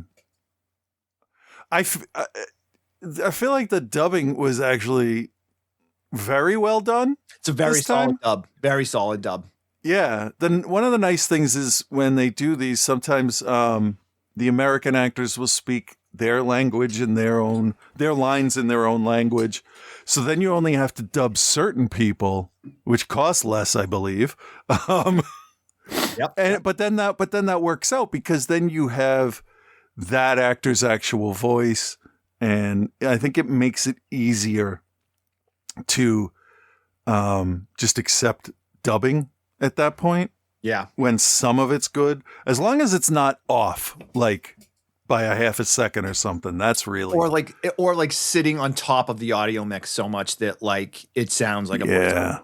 feel like the dubbing was actually very well done. It's a very solid dub. Very solid dub. Yeah. Then one of the nice things is when they do these, sometimes the American actors will speak their language in their lines in their own language. So then you only have to dub certain people, which costs less, I believe. But then that works out because then you have that actor's actual voice, and I think it makes it easier to just accept dubbing at that point. Yeah. When some of it's good, as long as it's not off, like by a half a second or something. That's really or like sitting on top of the audio mix so much that like it sounds like a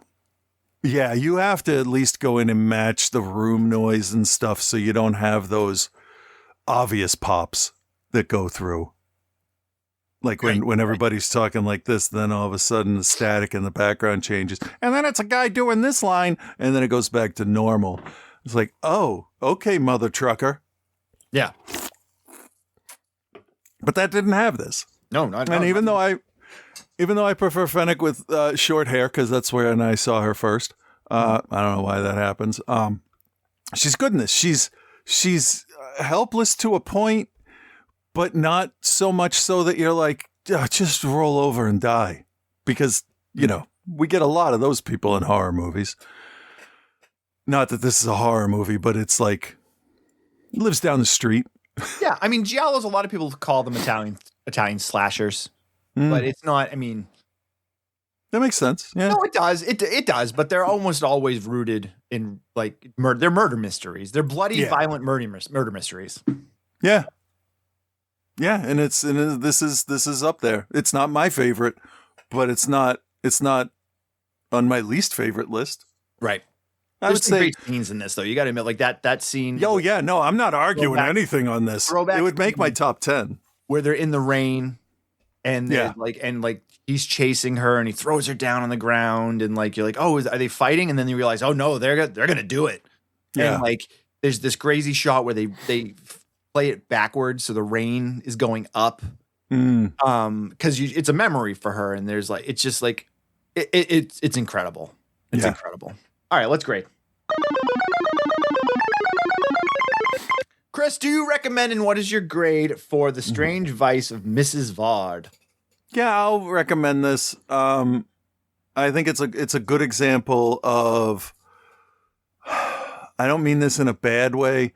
Yeah, you have to at least go in and match the room noise and stuff so you don't have those obvious pops that go through. Like when everybody's talking like this, then all of a sudden the static in the background changes. And then it's a guy doing this line, and then it goes back to normal. It's like, oh, okay, mother trucker. Yeah. But that didn't have this. No, not. And even though I prefer Fennec with short hair, because that's where I saw her first. I don't know why that happens. She's good in this. She's helpless to a point, but not so much so that you're like, just roll over and die. Because, we get a lot of those people in horror movies. Not that this is a horror movie, but it's like, lives down the street. Yeah, I mean, giallos, a lot of people call them Italian slashers, but it's not, I mean. That makes sense. Yeah. No, it does. It does, but they're almost always rooted in like they're murder mysteries. They're bloody, violent murder mysteries. Yeah. Yeah, and this is up there. It's not my favorite, but it's not on my least favorite list. Right. I would say great scenes in this though. You got to admit, like that scene. Oh yeah, no, I'm not arguing anything on this. It would make my top 10. Where they're in the rain, and like he's chasing her, and he throws her down on the ground, and like you're like, oh, are they fighting? And then you realize, oh no, they're gonna do it. Yeah. And like there's this crazy shot where they play it backwards, so the rain is going up. Because it's a memory for her, and there's like it's just like it's incredible. It's incredible. All right, let's grade. Chris, do you recommend, and what is your grade for The Strange Vice of Mrs. Vard? Yeah, I'll recommend this. I think it's a good example of. I don't mean this in a bad way.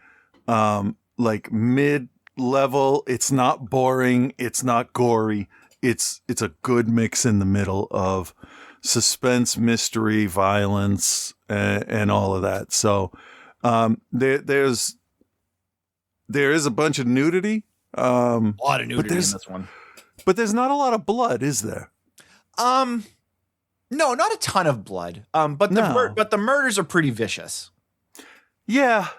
Like mid-level, it's not boring, it's not gory. It's a good mix in the middle of suspense, mystery, violence, and all of that. So there is a bunch of nudity. A lot of nudity in this one. But there's not a lot of blood, is there? No, not a ton of blood. But the murders are pretty vicious. Yeah.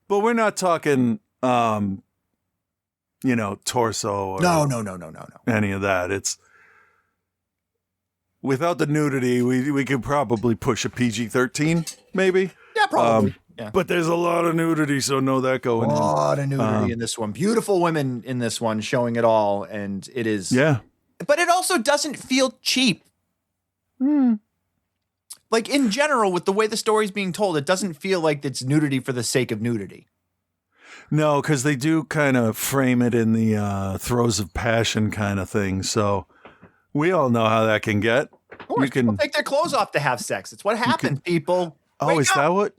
But we're not talking torso or no. Any of that. It's without the nudity, we could probably push a PG-13, maybe. Yeah, probably. Yeah. But there's a lot of nudity, so know that going in. A lot of nudity in this one. Beautiful women in this one showing it all, and it is. Yeah. But it also doesn't feel cheap. Like in general, with the way the story's being told, it doesn't feel like it's nudity for the sake of nudity. No, because they do kind of frame it in the throes of passion kind of thing. So we all know how that can get. Of course, people take their clothes off to have sex. It's what happens, people. Oh, is that what?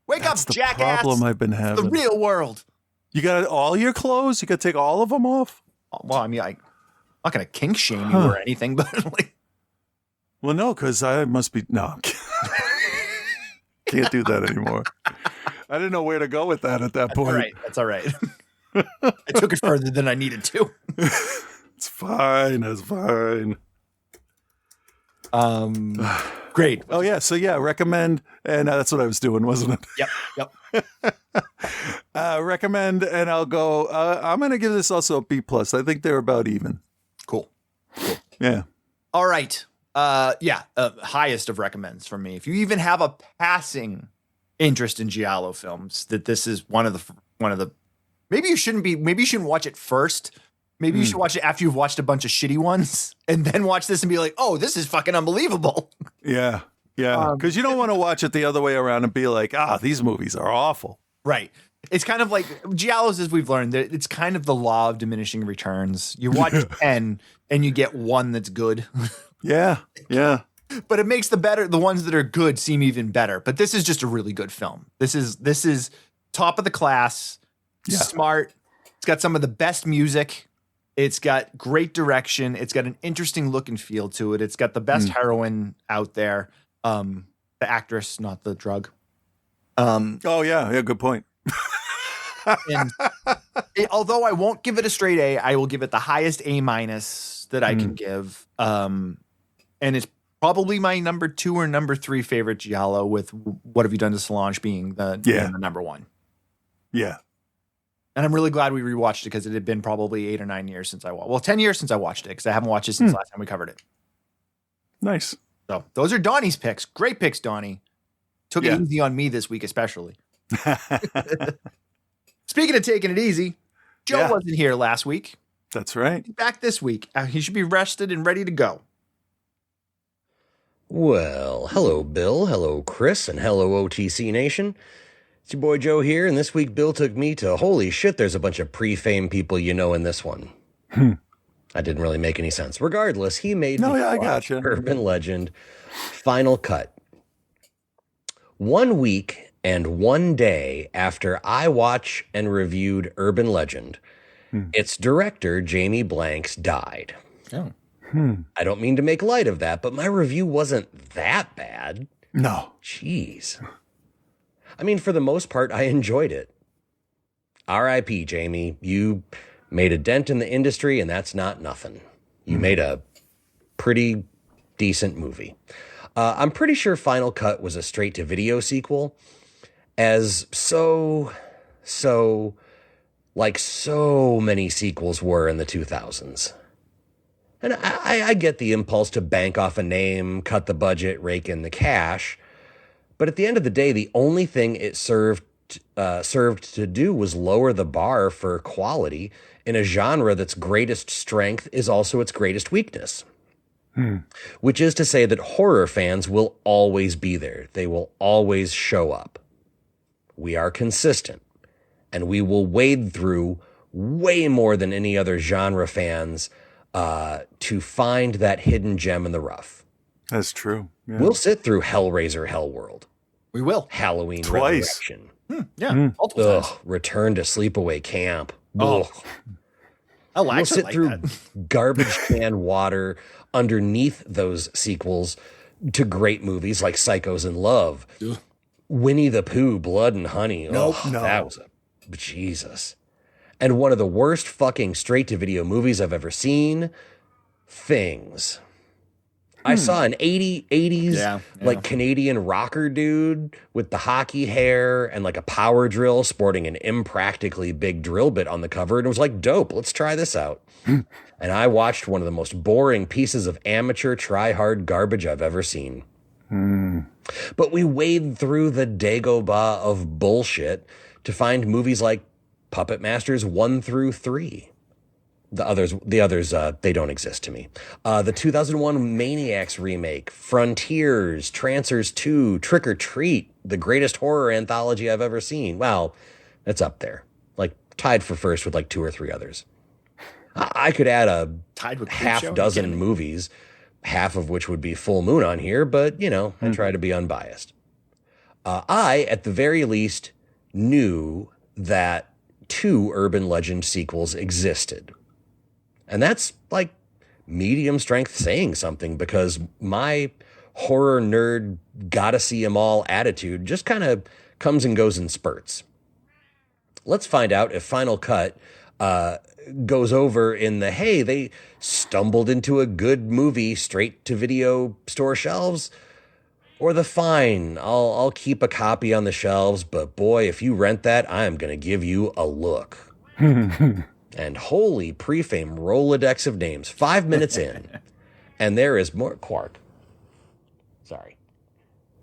Wake That's up, the jackass. problem I've been having. It's the real world. You got all your clothes? You got to take all of them off? Well, I mean, I'm not going to kink shame you or anything, but like. Well, no, because I must be. No. Can't do that anymore. I didn't know where to go with that at that point. That's all right. I took it further than I needed to. It's fine. It's fine. Great. Oh, yeah. So, yeah, recommend. And that's what I was doing, wasn't it? Yep. Recommend, and I'll go. I'm going to give this also a B+. I think they're about even. Cool. Yeah. All right. Highest of recommends from me. If you even have a passing interest in giallo films, that this is one of the. Maybe you shouldn't watch it first. Maybe you should watch it after you've watched a bunch of shitty ones, and then watch this and be like, "Oh, this is fucking unbelievable." Yeah, because you don't want to watch it the other way around and be like, these movies are awful. Right. It's kind of like giallos, as we've learned, it's kind of the law of diminishing returns. You watch 10 and you get one that's good. Yeah. But it makes the ones that are good seem even better. But this is just a really good film. This is top of the class, smart. It's got some of the best music. It's got great direction. It's got an interesting look and feel to it. It's got the best heroine out there. The actress, not the drug. Good point. And although I won't give it a straight A, I will give it the highest A- that I can give. And it's probably my number 2 or number 3 favorite giallo, with What Have You Done to Solange being the number 1. Yeah. And I'm really glad we rewatched it because it had been probably 8 or 9 years since I watched. Well, 10 years since I watched it because I haven't watched it since last time we covered it. Nice. So those are Donnie's picks. Great picks, Donnie. Took it easy on me this week, especially. Speaking of taking it easy, Joe wasn't here last week. That's right. He's back this week. He should be rested and ready to go. Well, hello, Bill. Hello, Chris. And hello, OTC Nation. It's your boy Joe here, and this week Bill took me to holy shit, there's a bunch of pre-fame people you know in this one. That didn't really make any sense. Regardless, he made me I watch gotcha. Urban Legend Final Cut. 1 week and 1 day after I watch and reviewed Urban Legend, its director, Jamie Blanks, died. Oh. I don't mean to make light of that, but my review wasn't that bad. No. Jeez. I mean, for the most part, I enjoyed it. R.I.P., Jamie. You made a dent in the industry, and that's not nothing. You made a pretty decent movie. I'm pretty sure Final Cut was a straight-to-video sequel, as so many sequels were in the 2000s. And I get the impulse to bank off a name, cut the budget, rake in the cash. But at the end of the day, the only thing it served to do was lower the bar for quality in a genre that's greatest strength is also its greatest weakness. Which is to say that horror fans will always be there. They will always show up. We are consistent, and we will wade through way more than any other genre fans to find that hidden gem in the rough. That's true. Yeah. We'll sit through Hellraiser Hellworld. We will. Halloween Twice. Resurrection. Multiple times. Return to Sleepaway Camp. Oh. Ugh. I like We'll sit like through that. garbage can water underneath those sequels to great movies like Psychos in Love. Ugh. Winnie the Pooh, Blood and Honey. Nope. Ugh, No. That was Jesus. And one of the worst fucking straight-to-video movies I've ever seen, Things. I saw an 80s like Canadian rocker dude with the hockey hair and like a power drill sporting an impractically big drill bit on the cover, and it was like, dope, let's try this out. And I watched one of the most boring pieces of amateur try-hard garbage I've ever seen. But we wade through the Dagobah of bullshit to find movies like Puppet Masters 1 through 3. The others, they don't exist to me. The 2001 Maniacs remake, Frontiers, Trancers 2, Trick or Treat, the greatest horror anthology I've ever seen. Well, it's up there, like tied for first with like 2 or 3 others. I could add a Tied with half Creepshow? dozen movies, half of which would be Full Moon on here, but I try to be unbiased. I, at the very least, knew that 2 Urban Legend sequels existed. And that's like medium strength saying something, because my horror nerd gotta see 'em all attitude just kind of comes and goes in spurts. Let's find out if Final Cut goes over in the, hey, they stumbled into a good movie straight to video store shelves, or the fine, I'll keep a copy on the shelves, but boy, if you rent that, I am going to give you a look. And holy pre-fame Rolodex of names, 5 minutes in, and there is more. Quark. Sorry.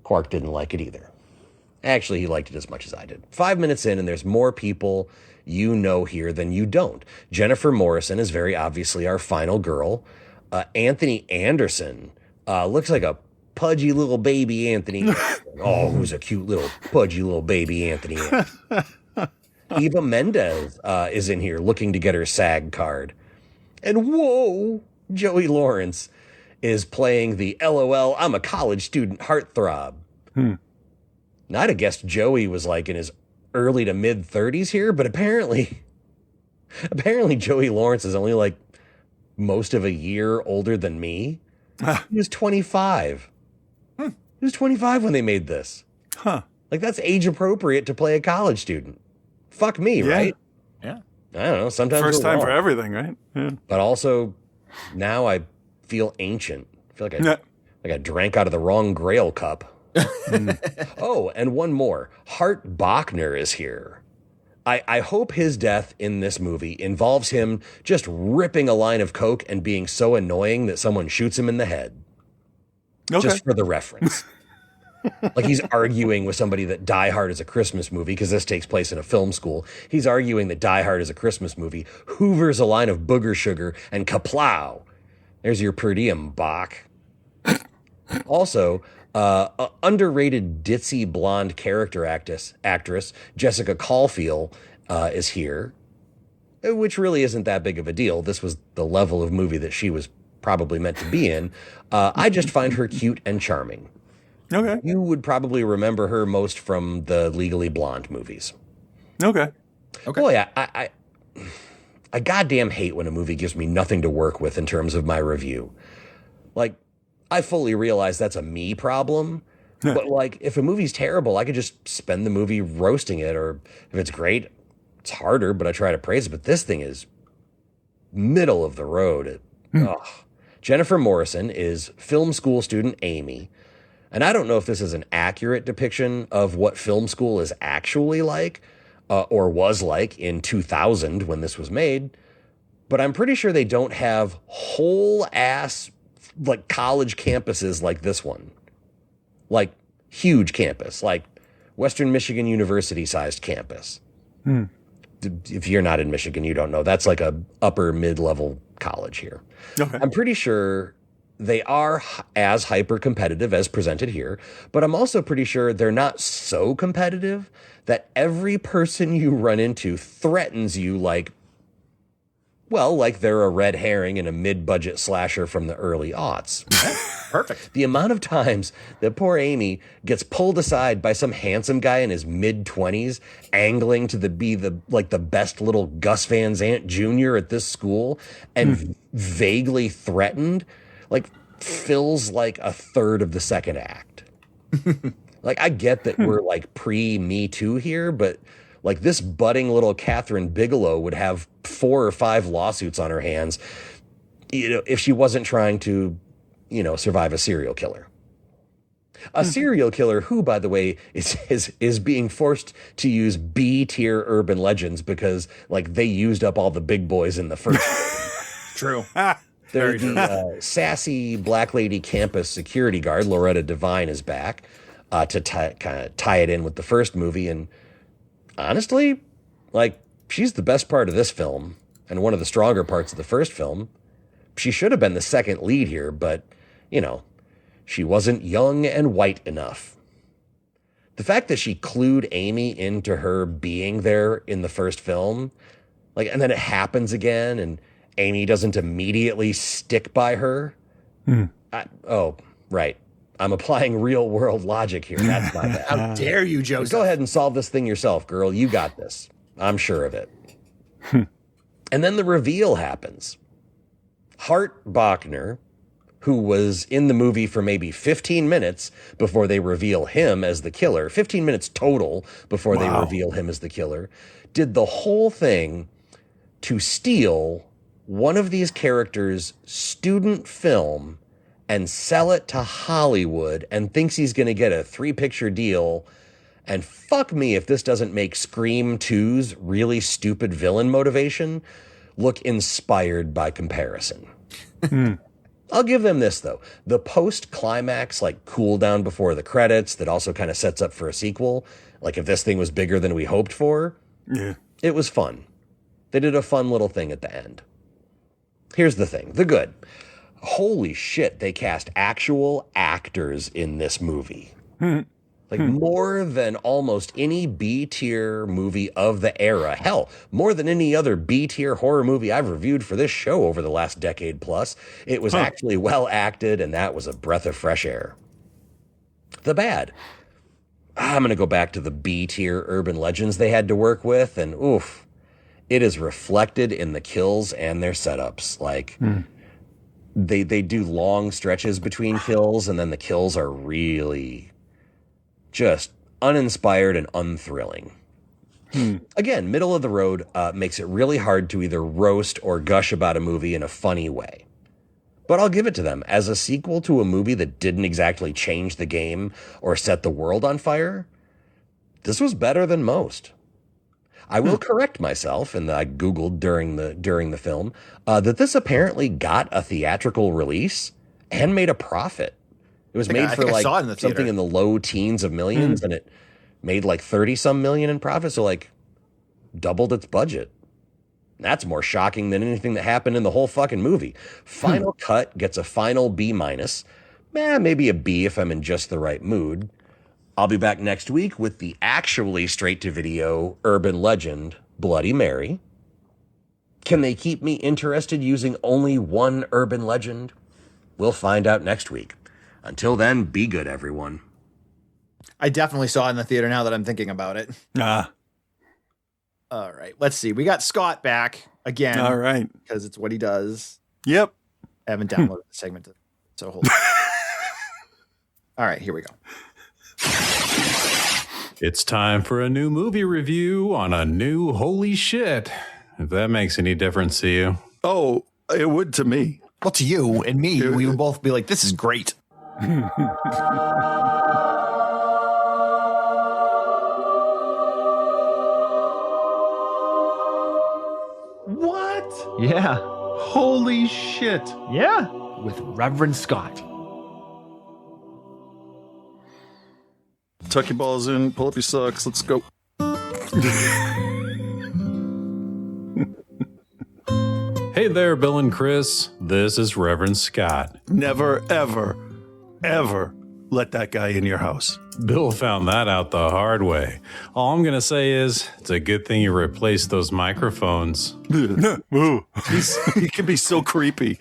Quark didn't like it either. Actually, he liked it as much as I did. 5 minutes in, and there's more people you know here than you don't. Jennifer Morrison is very obviously our final girl. Anthony Anderson looks like a pudgy little baby Anthony. Oh, who's a cute little pudgy little baby Anthony. Eva Mendes is in here looking to get her SAG card. And whoa, Joey Lawrence is playing the LOL, I'm a college student heartthrob. Now, I'd have guessed Joey was like in his early to mid 30s here, but apparently Joey Lawrence is only like most of a year older than me. He was 25. He was 25 when they made this. Like, that's age appropriate to play a college student. Fuck me, right? Yeah. I don't know. Sometimes First we're time wrong. for everything, right? Yeah. But also, now I feel ancient. I feel like I drank out of the wrong Grail cup. Oh, and one more. Hart Bachner is here. I hope his death in this movie involves him just ripping a line of coke and being so annoying that someone shoots him in the head. Okay. Just for the reference. Like he's arguing with somebody that Die Hard is a Christmas movie, because this takes place in a film school. He's arguing that Die Hard is a Christmas movie, hoovers a line of booger sugar, and kaplow. There's your per diem, Bach. Also, underrated ditzy blonde character actress Jessica Caulfield is here, which really isn't that big of a deal. This was the level of movie that she was probably meant to be in. I just find her cute and charming. Okay. You would probably remember her most from the Legally Blonde movies. Okay. Boy, I goddamn hate when a movie gives me nothing to work with in terms of my review. Like, I fully realize that's a me problem, but like, if a movie's terrible, I could just spend the movie roasting it, or if it's great, it's harder, but I try to praise it. But this thing is middle of the road. Ugh. Jennifer Morrison is film school student Amy. And I don't know if this is an accurate depiction of what film school is actually like, or was like in 2000 when this was made, but I'm pretty sure they don't have whole ass like college campuses like this one. Like huge campus, like Western Michigan University sized campus. If you're not in Michigan, you don't know. That's like a upper mid-level college here. Okay. I'm pretty sure they are as hyper competitive as presented here, but I'm also pretty sure they're not so competitive that every person you run into threatens you like they're a red herring in a mid-budget slasher from the early aughts. Perfect. The amount of times that poor Amy gets pulled aside by some handsome guy in his mid-20s, angling to be the best little Gus Van Sant Jr. at this school, and vaguely threatened, like, fills like a third of the second act. Like, I get that we're like pre-Me Too here, but like this budding little Catherine Bigelow would have 4 or 5 lawsuits on her hands, if she wasn't trying to, survive a serial killer. A serial killer who, by the way, is being forced to use B-tier urban legends because like they used up all the big boys in the first. True. There's the sassy black lady campus security guard, Loretta Devine, is back to kind of tie it in with the first movie. And honestly, like, she's the best part of this film and one of the stronger parts of the first film. She should have been the second lead here, but, she wasn't young and white enough. The fact that she clued Amy into her being there in the first film, like, and then it happens again, and Amy doesn't immediately stick by her. Right. I'm applying real world logic here. That's my bad. How dare you, Joseph? Go ahead and solve this thing yourself, girl. You got this. I'm sure of it. And then the reveal happens. Hart Bachner, who was in the movie for maybe 15 minutes before they reveal him as the killer, 15 minutes total before they reveal him as the killer, did the whole thing to steal one of these characters' student film and sell it to Hollywood, and thinks he's going to get a 3-picture deal. And fuck me if this doesn't make Scream 2's really stupid villain motivation look inspired by comparison. I'll give them this, though. The post-climax, like, cool down before the credits that also kind of sets up for a sequel, like if this thing was bigger than we hoped for, it was fun. They did a fun little thing at the end. Here's the thing, the good. Holy shit, they cast actual actors in this movie. Like more than almost any B-tier movie of the era. Hell, more than any other B-tier horror movie I've reviewed for this show over the last decade plus. It was actually well acted, and that was a breath of fresh air. The bad. I'm going to go back to the B-tier urban legends they had to work with, and oof, it is reflected in the kills and their setups. Like, they do long stretches between kills, and then the kills are really just uninspired and unthrilling. Again, middle of the road makes it really hard to either roast or gush about a movie in a funny way. But I'll give it to them. As a sequel to a movie that didn't exactly change the game or set the world on fire, this was better than most. I will correct myself, and I Googled during the film, that this apparently got a theatrical release and made a profit. It was made for like something in the low teens of millions, and it made like 30-some million in profit, so like doubled its budget. That's more shocking than anything that happened in the whole fucking movie. Final Cut gets a final B-, maybe a B if I'm in just the right mood. I'll be back next week with the actually straight-to-video urban legend, Bloody Mary. Can they keep me interested using only one urban legend? We'll find out next week. Until then, be good, everyone. I definitely saw it in the theater now that I'm thinking about it. All right, let's see. We got Scott back again. All right. Because it's what he does. Yep. I haven't downloaded the segment, so hold on. All right, here we go. It's time for a new movie review on a new holy shit. If that makes any difference to you. Oh, it would to me. Well, to you and me, we would both be like, this is great. What? Yeah. Holy shit. Yeah. With Reverend Scott. Tuck your balls in, pull up your socks, let's go. Hey there, Bill and Chris. This is Reverend Scott. Never, ever, ever let that guy in your house. Bill found that out the hard way. All I'm going to say is, it's a good thing you replaced those microphones. Ooh, he can be so creepy.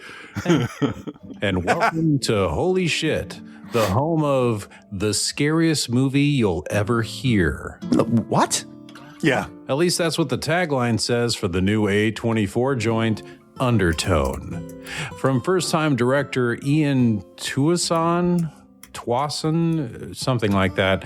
And welcome to Holy Shit, the home of the scariest movie you'll ever hear. What? Yeah. At least that's what the tagline says for the new A24 joint, Undertone. From first-time director Ian Tuason, something like that,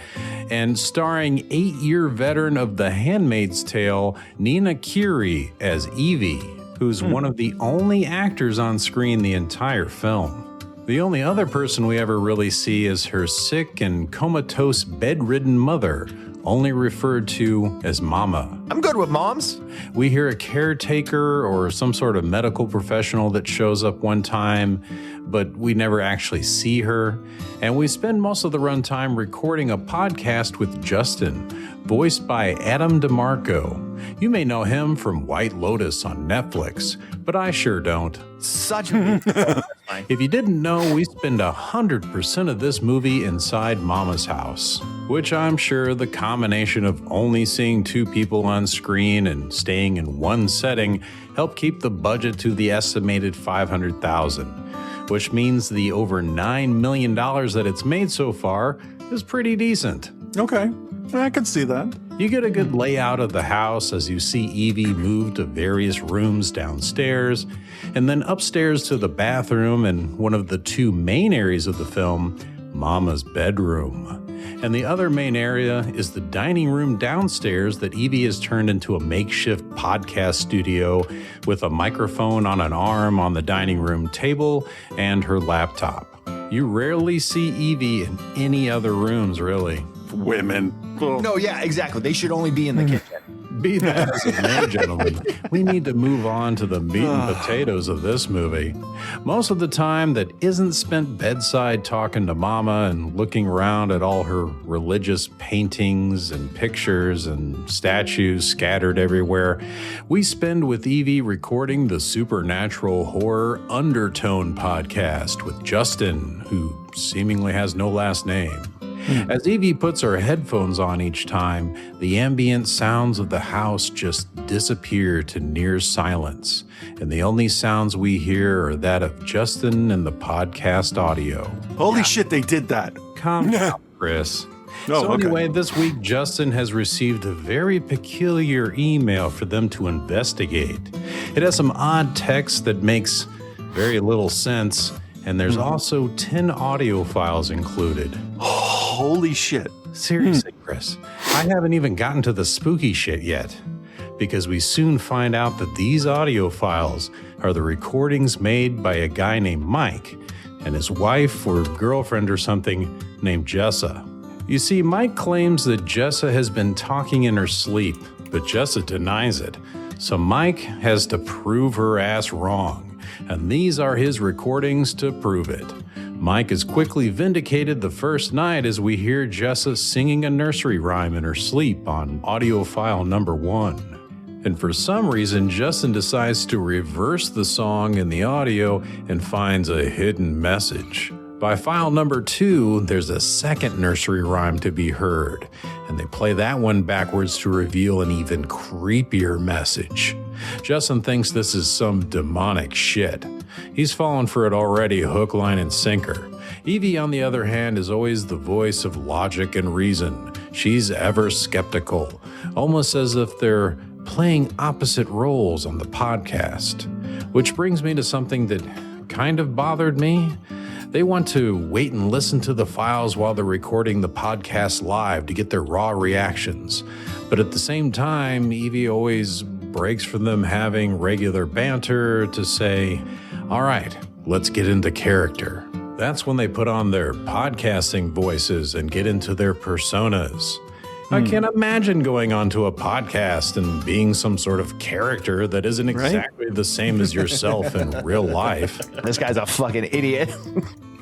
and starring 8-year veteran of The Handmaid's Tale, Nina Kiri as Evie, who's one of the only actors on screen the entire film. The only other person we ever really see is her sick and comatose bedridden mother, only referred to as Mama. I'm good with moms. We hear a caretaker or some sort of medical professional that shows up one time, but we never actually see her. And we spend most of the runtime recording a podcast with Justin, voiced by Adam DeMarco. You may know him from White Lotus on Netflix, but I sure don't. Such a If you didn't know, we spend 100% of this movie inside Mama's house, which I'm sure the combination of only seeing two people on screen and staying in one setting helped keep the budget to the estimated $500,000, which means the over $9 million that it's made so far is pretty decent. Okay, I can see that. You get a good layout of the house as you see Evie move to various rooms downstairs, and then upstairs to the bathroom and one of the two main areas of the film, Mama's bedroom. And the other main area is the dining room downstairs that Evie has turned into a makeshift podcast studio with a microphone on an arm on the dining room table and her laptop. You rarely see Evie in any other rooms, really. Women. No, yeah, exactly. They should only be in the kitchen. Be that as it may, gentlemen, we need to move on to the meat and potatoes of this movie. Most of the time that isn't spent bedside talking to Mama and looking around at all her religious paintings and pictures and statues scattered everywhere, we spend with Evie recording the supernatural horror Undertone podcast with Justin, who seemingly has no last name. As Evie puts her headphones on each time, the ambient sounds of the house just disappear to near silence, and the only sounds we hear are that of Justin and the podcast audio. Holy shit, they did that. Calm down, Chris. Oh, Anyway, this week Justin has received a very peculiar email for them to investigate. It has some odd text that makes very little sense, and there's also 10 audio files included. Holy shit. Seriously, Chris, I haven't even gotten to the spooky shit yet, because we soon find out that these audio files are the recordings made by a guy named Mike and his wife or girlfriend or something named Jessa. You see, Mike claims that Jessa has been talking in her sleep, but Jessa denies it. So Mike has to prove her ass wrong, and these are his recordings to prove it. Mike is quickly vindicated the first night as we hear Jessa singing a nursery rhyme in her sleep on audio file number 1. And for some reason, Justin decides to reverse the song in the audio and finds a hidden message. By file number 2, there's a second nursery rhyme to be heard, and they play that one backwards to reveal an even creepier message. Justin thinks this is some demonic shit. He's fallen for it already, hook, line, and sinker. Evie, on the other hand, is always the voice of logic and reason. She's ever skeptical, almost as if they're playing opposite roles on the podcast. Which brings me to something that kind of bothered me. They want to wait and listen to the files while they're recording the podcast live to get their raw reactions. But at the same time, Evie always breaks from them having regular banter to say, all right, let's get into character. That's when they put on their podcasting voices and get into their personas. I can't imagine going onto a podcast and being some sort of character that isn't exactly the same as yourself in real life. This guy's a fucking idiot.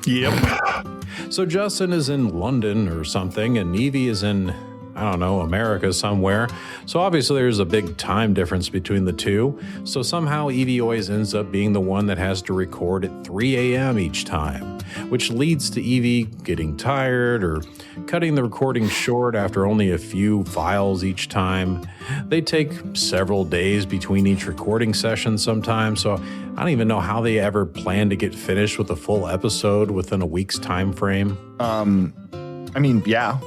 Yep. So Justin is in London or something, and Evie is in, I don't know, America somewhere. So obviously there's a big time difference between the two. So somehow Evie always ends up being the one that has to record at 3 a.m. each time, which leads to Evie getting tired or cutting the recording short after only a few files each time. They take several days between each recording session sometimes, so I don't even know how they ever plan to get finished with a full episode within a week's time frame. Yeah.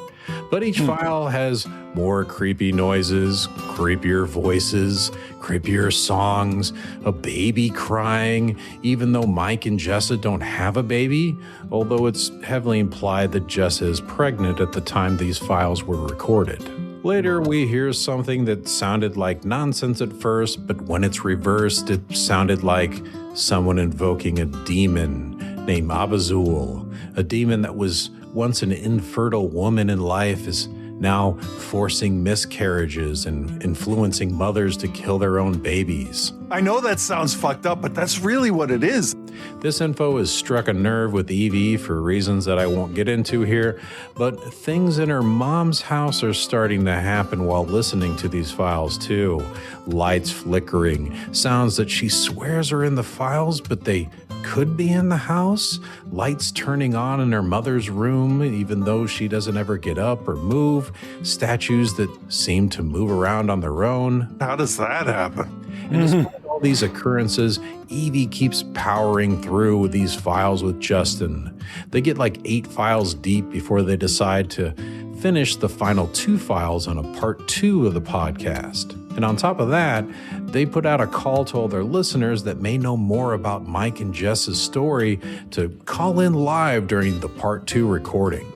But each file has more creepy noises, creepier voices, creepier songs, a baby crying, even though Mike and Jessa don't have a baby, although it's heavily implied that Jessa is pregnant at the time these files were recorded. Later, we hear something that sounded like nonsense at first, but when it's reversed, it sounded like someone invoking a demon named Abazul, a demon that was once an infertile woman in life is now forcing miscarriages and influencing mothers to kill their own babies. I know that sounds fucked up, but that's really what it is. This info has struck a nerve with Evie for reasons that I won't get into here, but things in her mom's house are starting to happen while listening to these files too. Lights flickering, sounds that she swears are in the files, but they could be in the house, lights turning on in her mother's room, even though she doesn't ever get up or move, statues that seem to move around on their own. How does that happen? And despite all these occurrences, Evie keeps powering through with these files with Justin. They get like 8 files deep before they decide to finish the final 2 files on a part 2 of the podcast. And on top of that, they put out a call to all their listeners that may know more about Mike and Jess's story to call in live during the part 2 recording.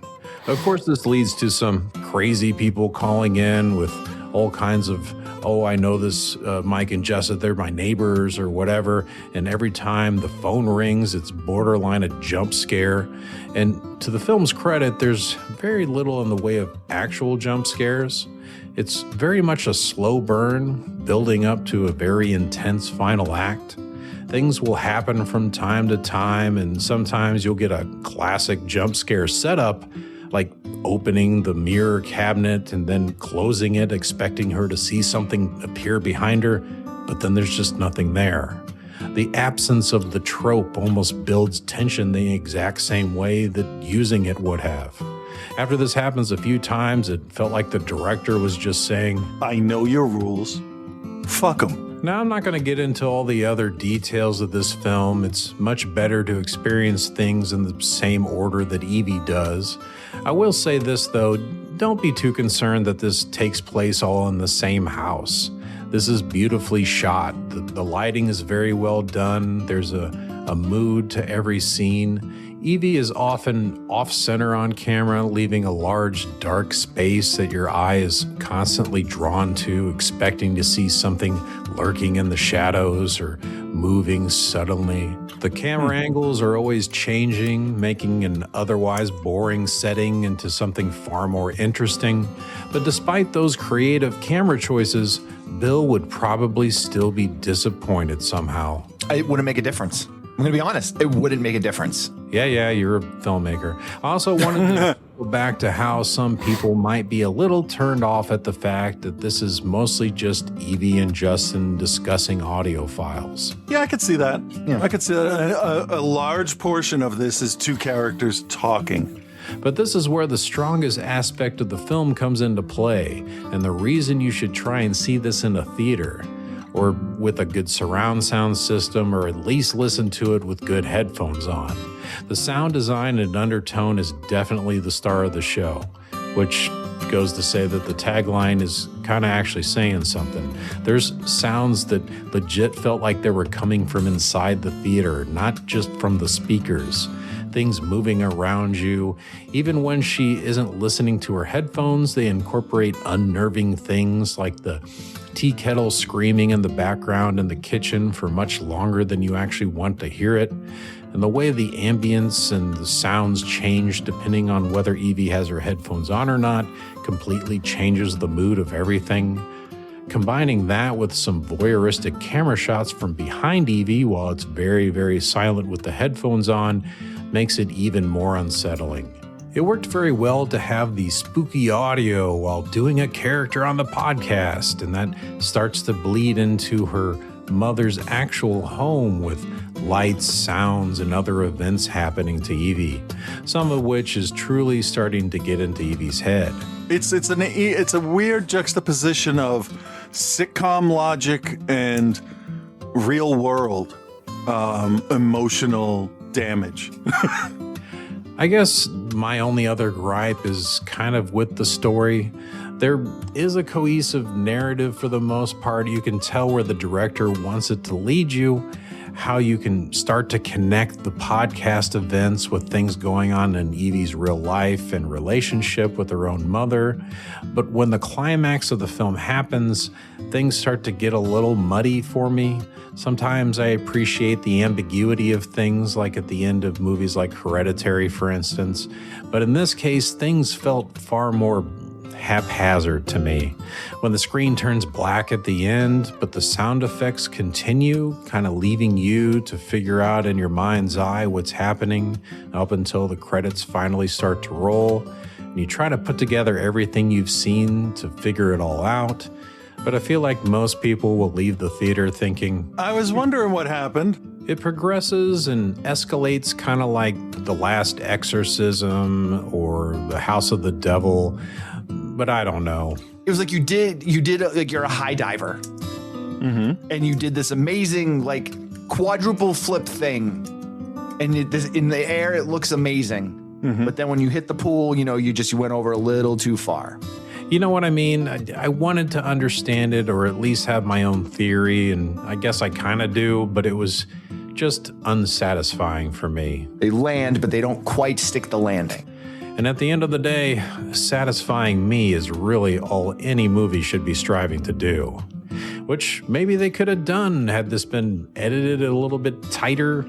Of course, this leads to some crazy people calling in with all kinds of, oh, I know this Mike and Jessa, they're my neighbors or whatever. And every time the phone rings, it's borderline a jump scare. And to the film's credit, there's very little in the way of actual jump scares. It's very much a slow burn, building up to a very intense final act. Things will happen from time to time, and sometimes you'll get a classic jump scare setup, like opening the mirror cabinet and then closing it, expecting her to see something appear behind her, but then there's just nothing there. The absence of the trope almost builds tension the exact same way that using it would have. After this happens a few times, it felt like the director was just saying, I know your rules. Fuck them. Now, I'm not going to get into all the other details of this film. It's much better to experience things in the same order that Evie does. I will say this, though, don't be too concerned that this takes place all in the same house. This is beautifully shot. The lighting is very well done. There's a mood to every scene. Evie is often off-center on camera, leaving a large, dark space that your eye is constantly drawn to, expecting to see something lurking in the shadows or moving suddenly. The camera angles are always changing, making an otherwise boring setting into something far more interesting. But despite those creative camera choices, Bill would probably still be disappointed somehow. It wouldn't make a difference. I'm going to be honest. It wouldn't make a difference. Yeah, you're a filmmaker. I also wanted to go back to how some people might be a little turned off at the fact that this is mostly just Evie and Justin discussing audio files. Yeah, I could see that. Yeah. I could see that. A large portion of this is two characters talking. But this is where the strongest aspect of the film comes into play, and the reason you should try and see this in a theater, or with a good surround sound system, or at least listen to it with good headphones on. The sound design and undertone is definitely the star of the show, which goes to say that the tagline is kind of actually saying something. There's sounds that legit felt like they were coming from inside the theater, not just from the speakers. Things moving around you. Even when she isn't listening to her headphones, they incorporate unnerving things like the tea kettle screaming in the background in the kitchen for much longer than you actually want to hear it. And the way the ambience and the sounds change depending on whether Evie has her headphones on or not completely changes the mood of everything. Combining that with some voyeuristic camera shots from behind Evie while it's very, very silent with the headphones on makes it even more unsettling. It worked very well to have the spooky audio while doing a character on the podcast, and that starts to bleed into her mother's actual home with lights, sounds, and other events happening to Evie, some of which is truly starting to get into Evie's head. It's a weird juxtaposition of sitcom logic and real world emotional damage. I guess my only other gripe is kind of with the story. There is a cohesive narrative for the most part. You can tell where the director wants it to lead you, how you can start to connect the podcast events with things going on in Evie's real life and relationship with her own mother. But when the climax of the film happens, things start to get a little muddy for me. Sometimes I appreciate the ambiguity of things, like at the end of movies like Hereditary, for instance. But in this case, things felt far more haphazard to me. When the screen turns black at the end, but the sound effects continue, kind of leaving you to figure out in your mind's eye what's happening up until the credits finally start to roll. And you try to put together everything you've seen to figure it all out. But I feel like most people will leave the theater thinking, I was wondering what happened. It progresses and escalates kind of like The Last Exorcism or The House of the Devil, but I don't know. It was like you did like you're a high diver, and you did this amazing like quadruple flip thing, and in the air it looks amazing, but then when you hit the pool, you went over a little too far. You know what I mean? I wanted to understand it or at least have my own theory, and I guess I kind of do, but it was just unsatisfying for me. They land, but they don't quite stick the landing. And at the end of the day, satisfying me is really all any movie should be striving to do. Which maybe they could have done had this been edited a little bit tighter,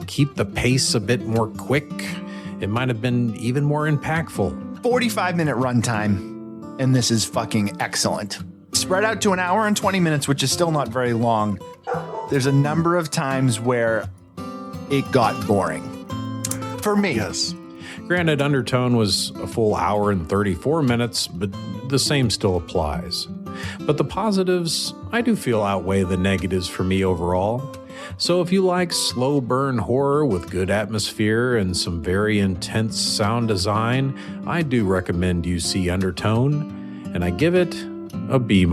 keep the pace a bit more quick. It might have been even more impactful. 45-minute runtime. And this is fucking excellent. Spread out to an hour and 20 minutes, which is still not very long. There's a number of times where it got boring. For me. Yes. Granted, Undertone was a full hour and 34 minutes, but the same still applies. But the positives, I do feel outweigh the negatives for me overall. So if you like slow burn horror with good atmosphere and some very intense sound design, I do recommend you see Undertone, and I give it a B-.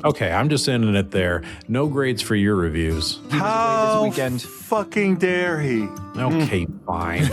Okay, I'm just ending it there. No grades for your reviews. How this weekend. Fucking dare he? Okay, fine.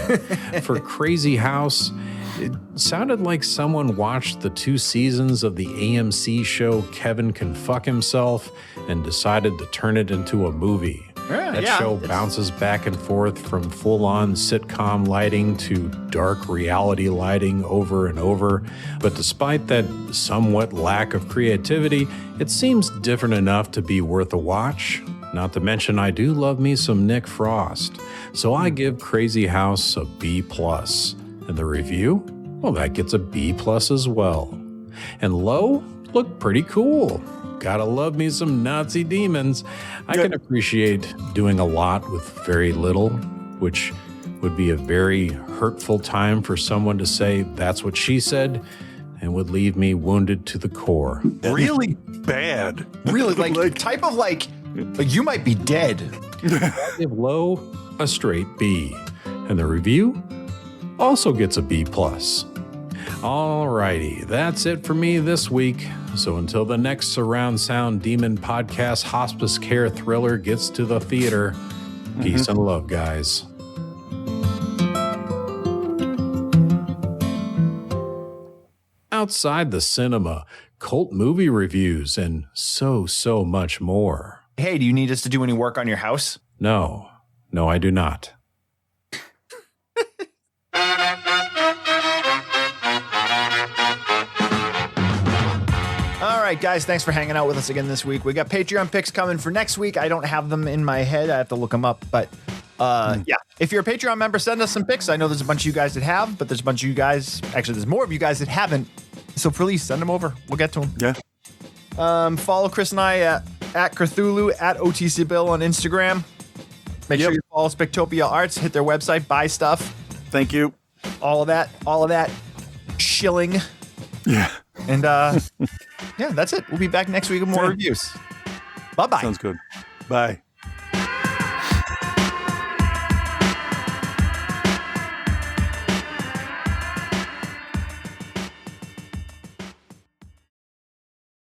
For Crazy House, it sounded like someone watched the 2 seasons of the AMC show Kevin Can Fuck Himself and decided to turn it into a movie. That show bounces back and forth from full-on sitcom lighting to dark reality lighting over and over. But despite that somewhat lack of creativity, it seems different enough to be worth a watch. Not to mention, I do love me some Nick Frost. So I give Crazy House a B+. And the review? Well, that gets a B+ as well. And Low looked pretty cool. Gotta love me some Nazi demons. I can appreciate doing a lot with very little, which would be a very hurtful time for someone to say that's what she said and would leave me wounded to the core. Really bad. Really, like type of like you might be dead. I give Low a straight B. And the review also gets a B+. Alrighty, that's it for me this week. So until the next surround sound demon podcast hospice care thriller gets to the theater, peace and love, guys. Outside the cinema, cult movie reviews, and so much more. Hey, do you need us to do any work on your house? No, I do not. All right, guys, thanks for hanging out with us again this week. We got Patreon picks coming for next week. I don't have them in my head. I have to look them up. But yeah, if you're a Patreon member, send us some picks. I know there's a bunch of you guys that have, but there's a bunch of you guys. Actually, there's more of you guys that haven't. So please send them over. We'll get to them. Yeah. Follow Chris and I at Cthulhu, at OTC Bill on Instagram. Make sure you follow Spectopia Arts. Hit their website. Buy stuff. Thank you. All of that. Shilling. Yeah. And yeah, that's it. We'll be back next week with more reviews. Bye-bye. Sounds good. Bye.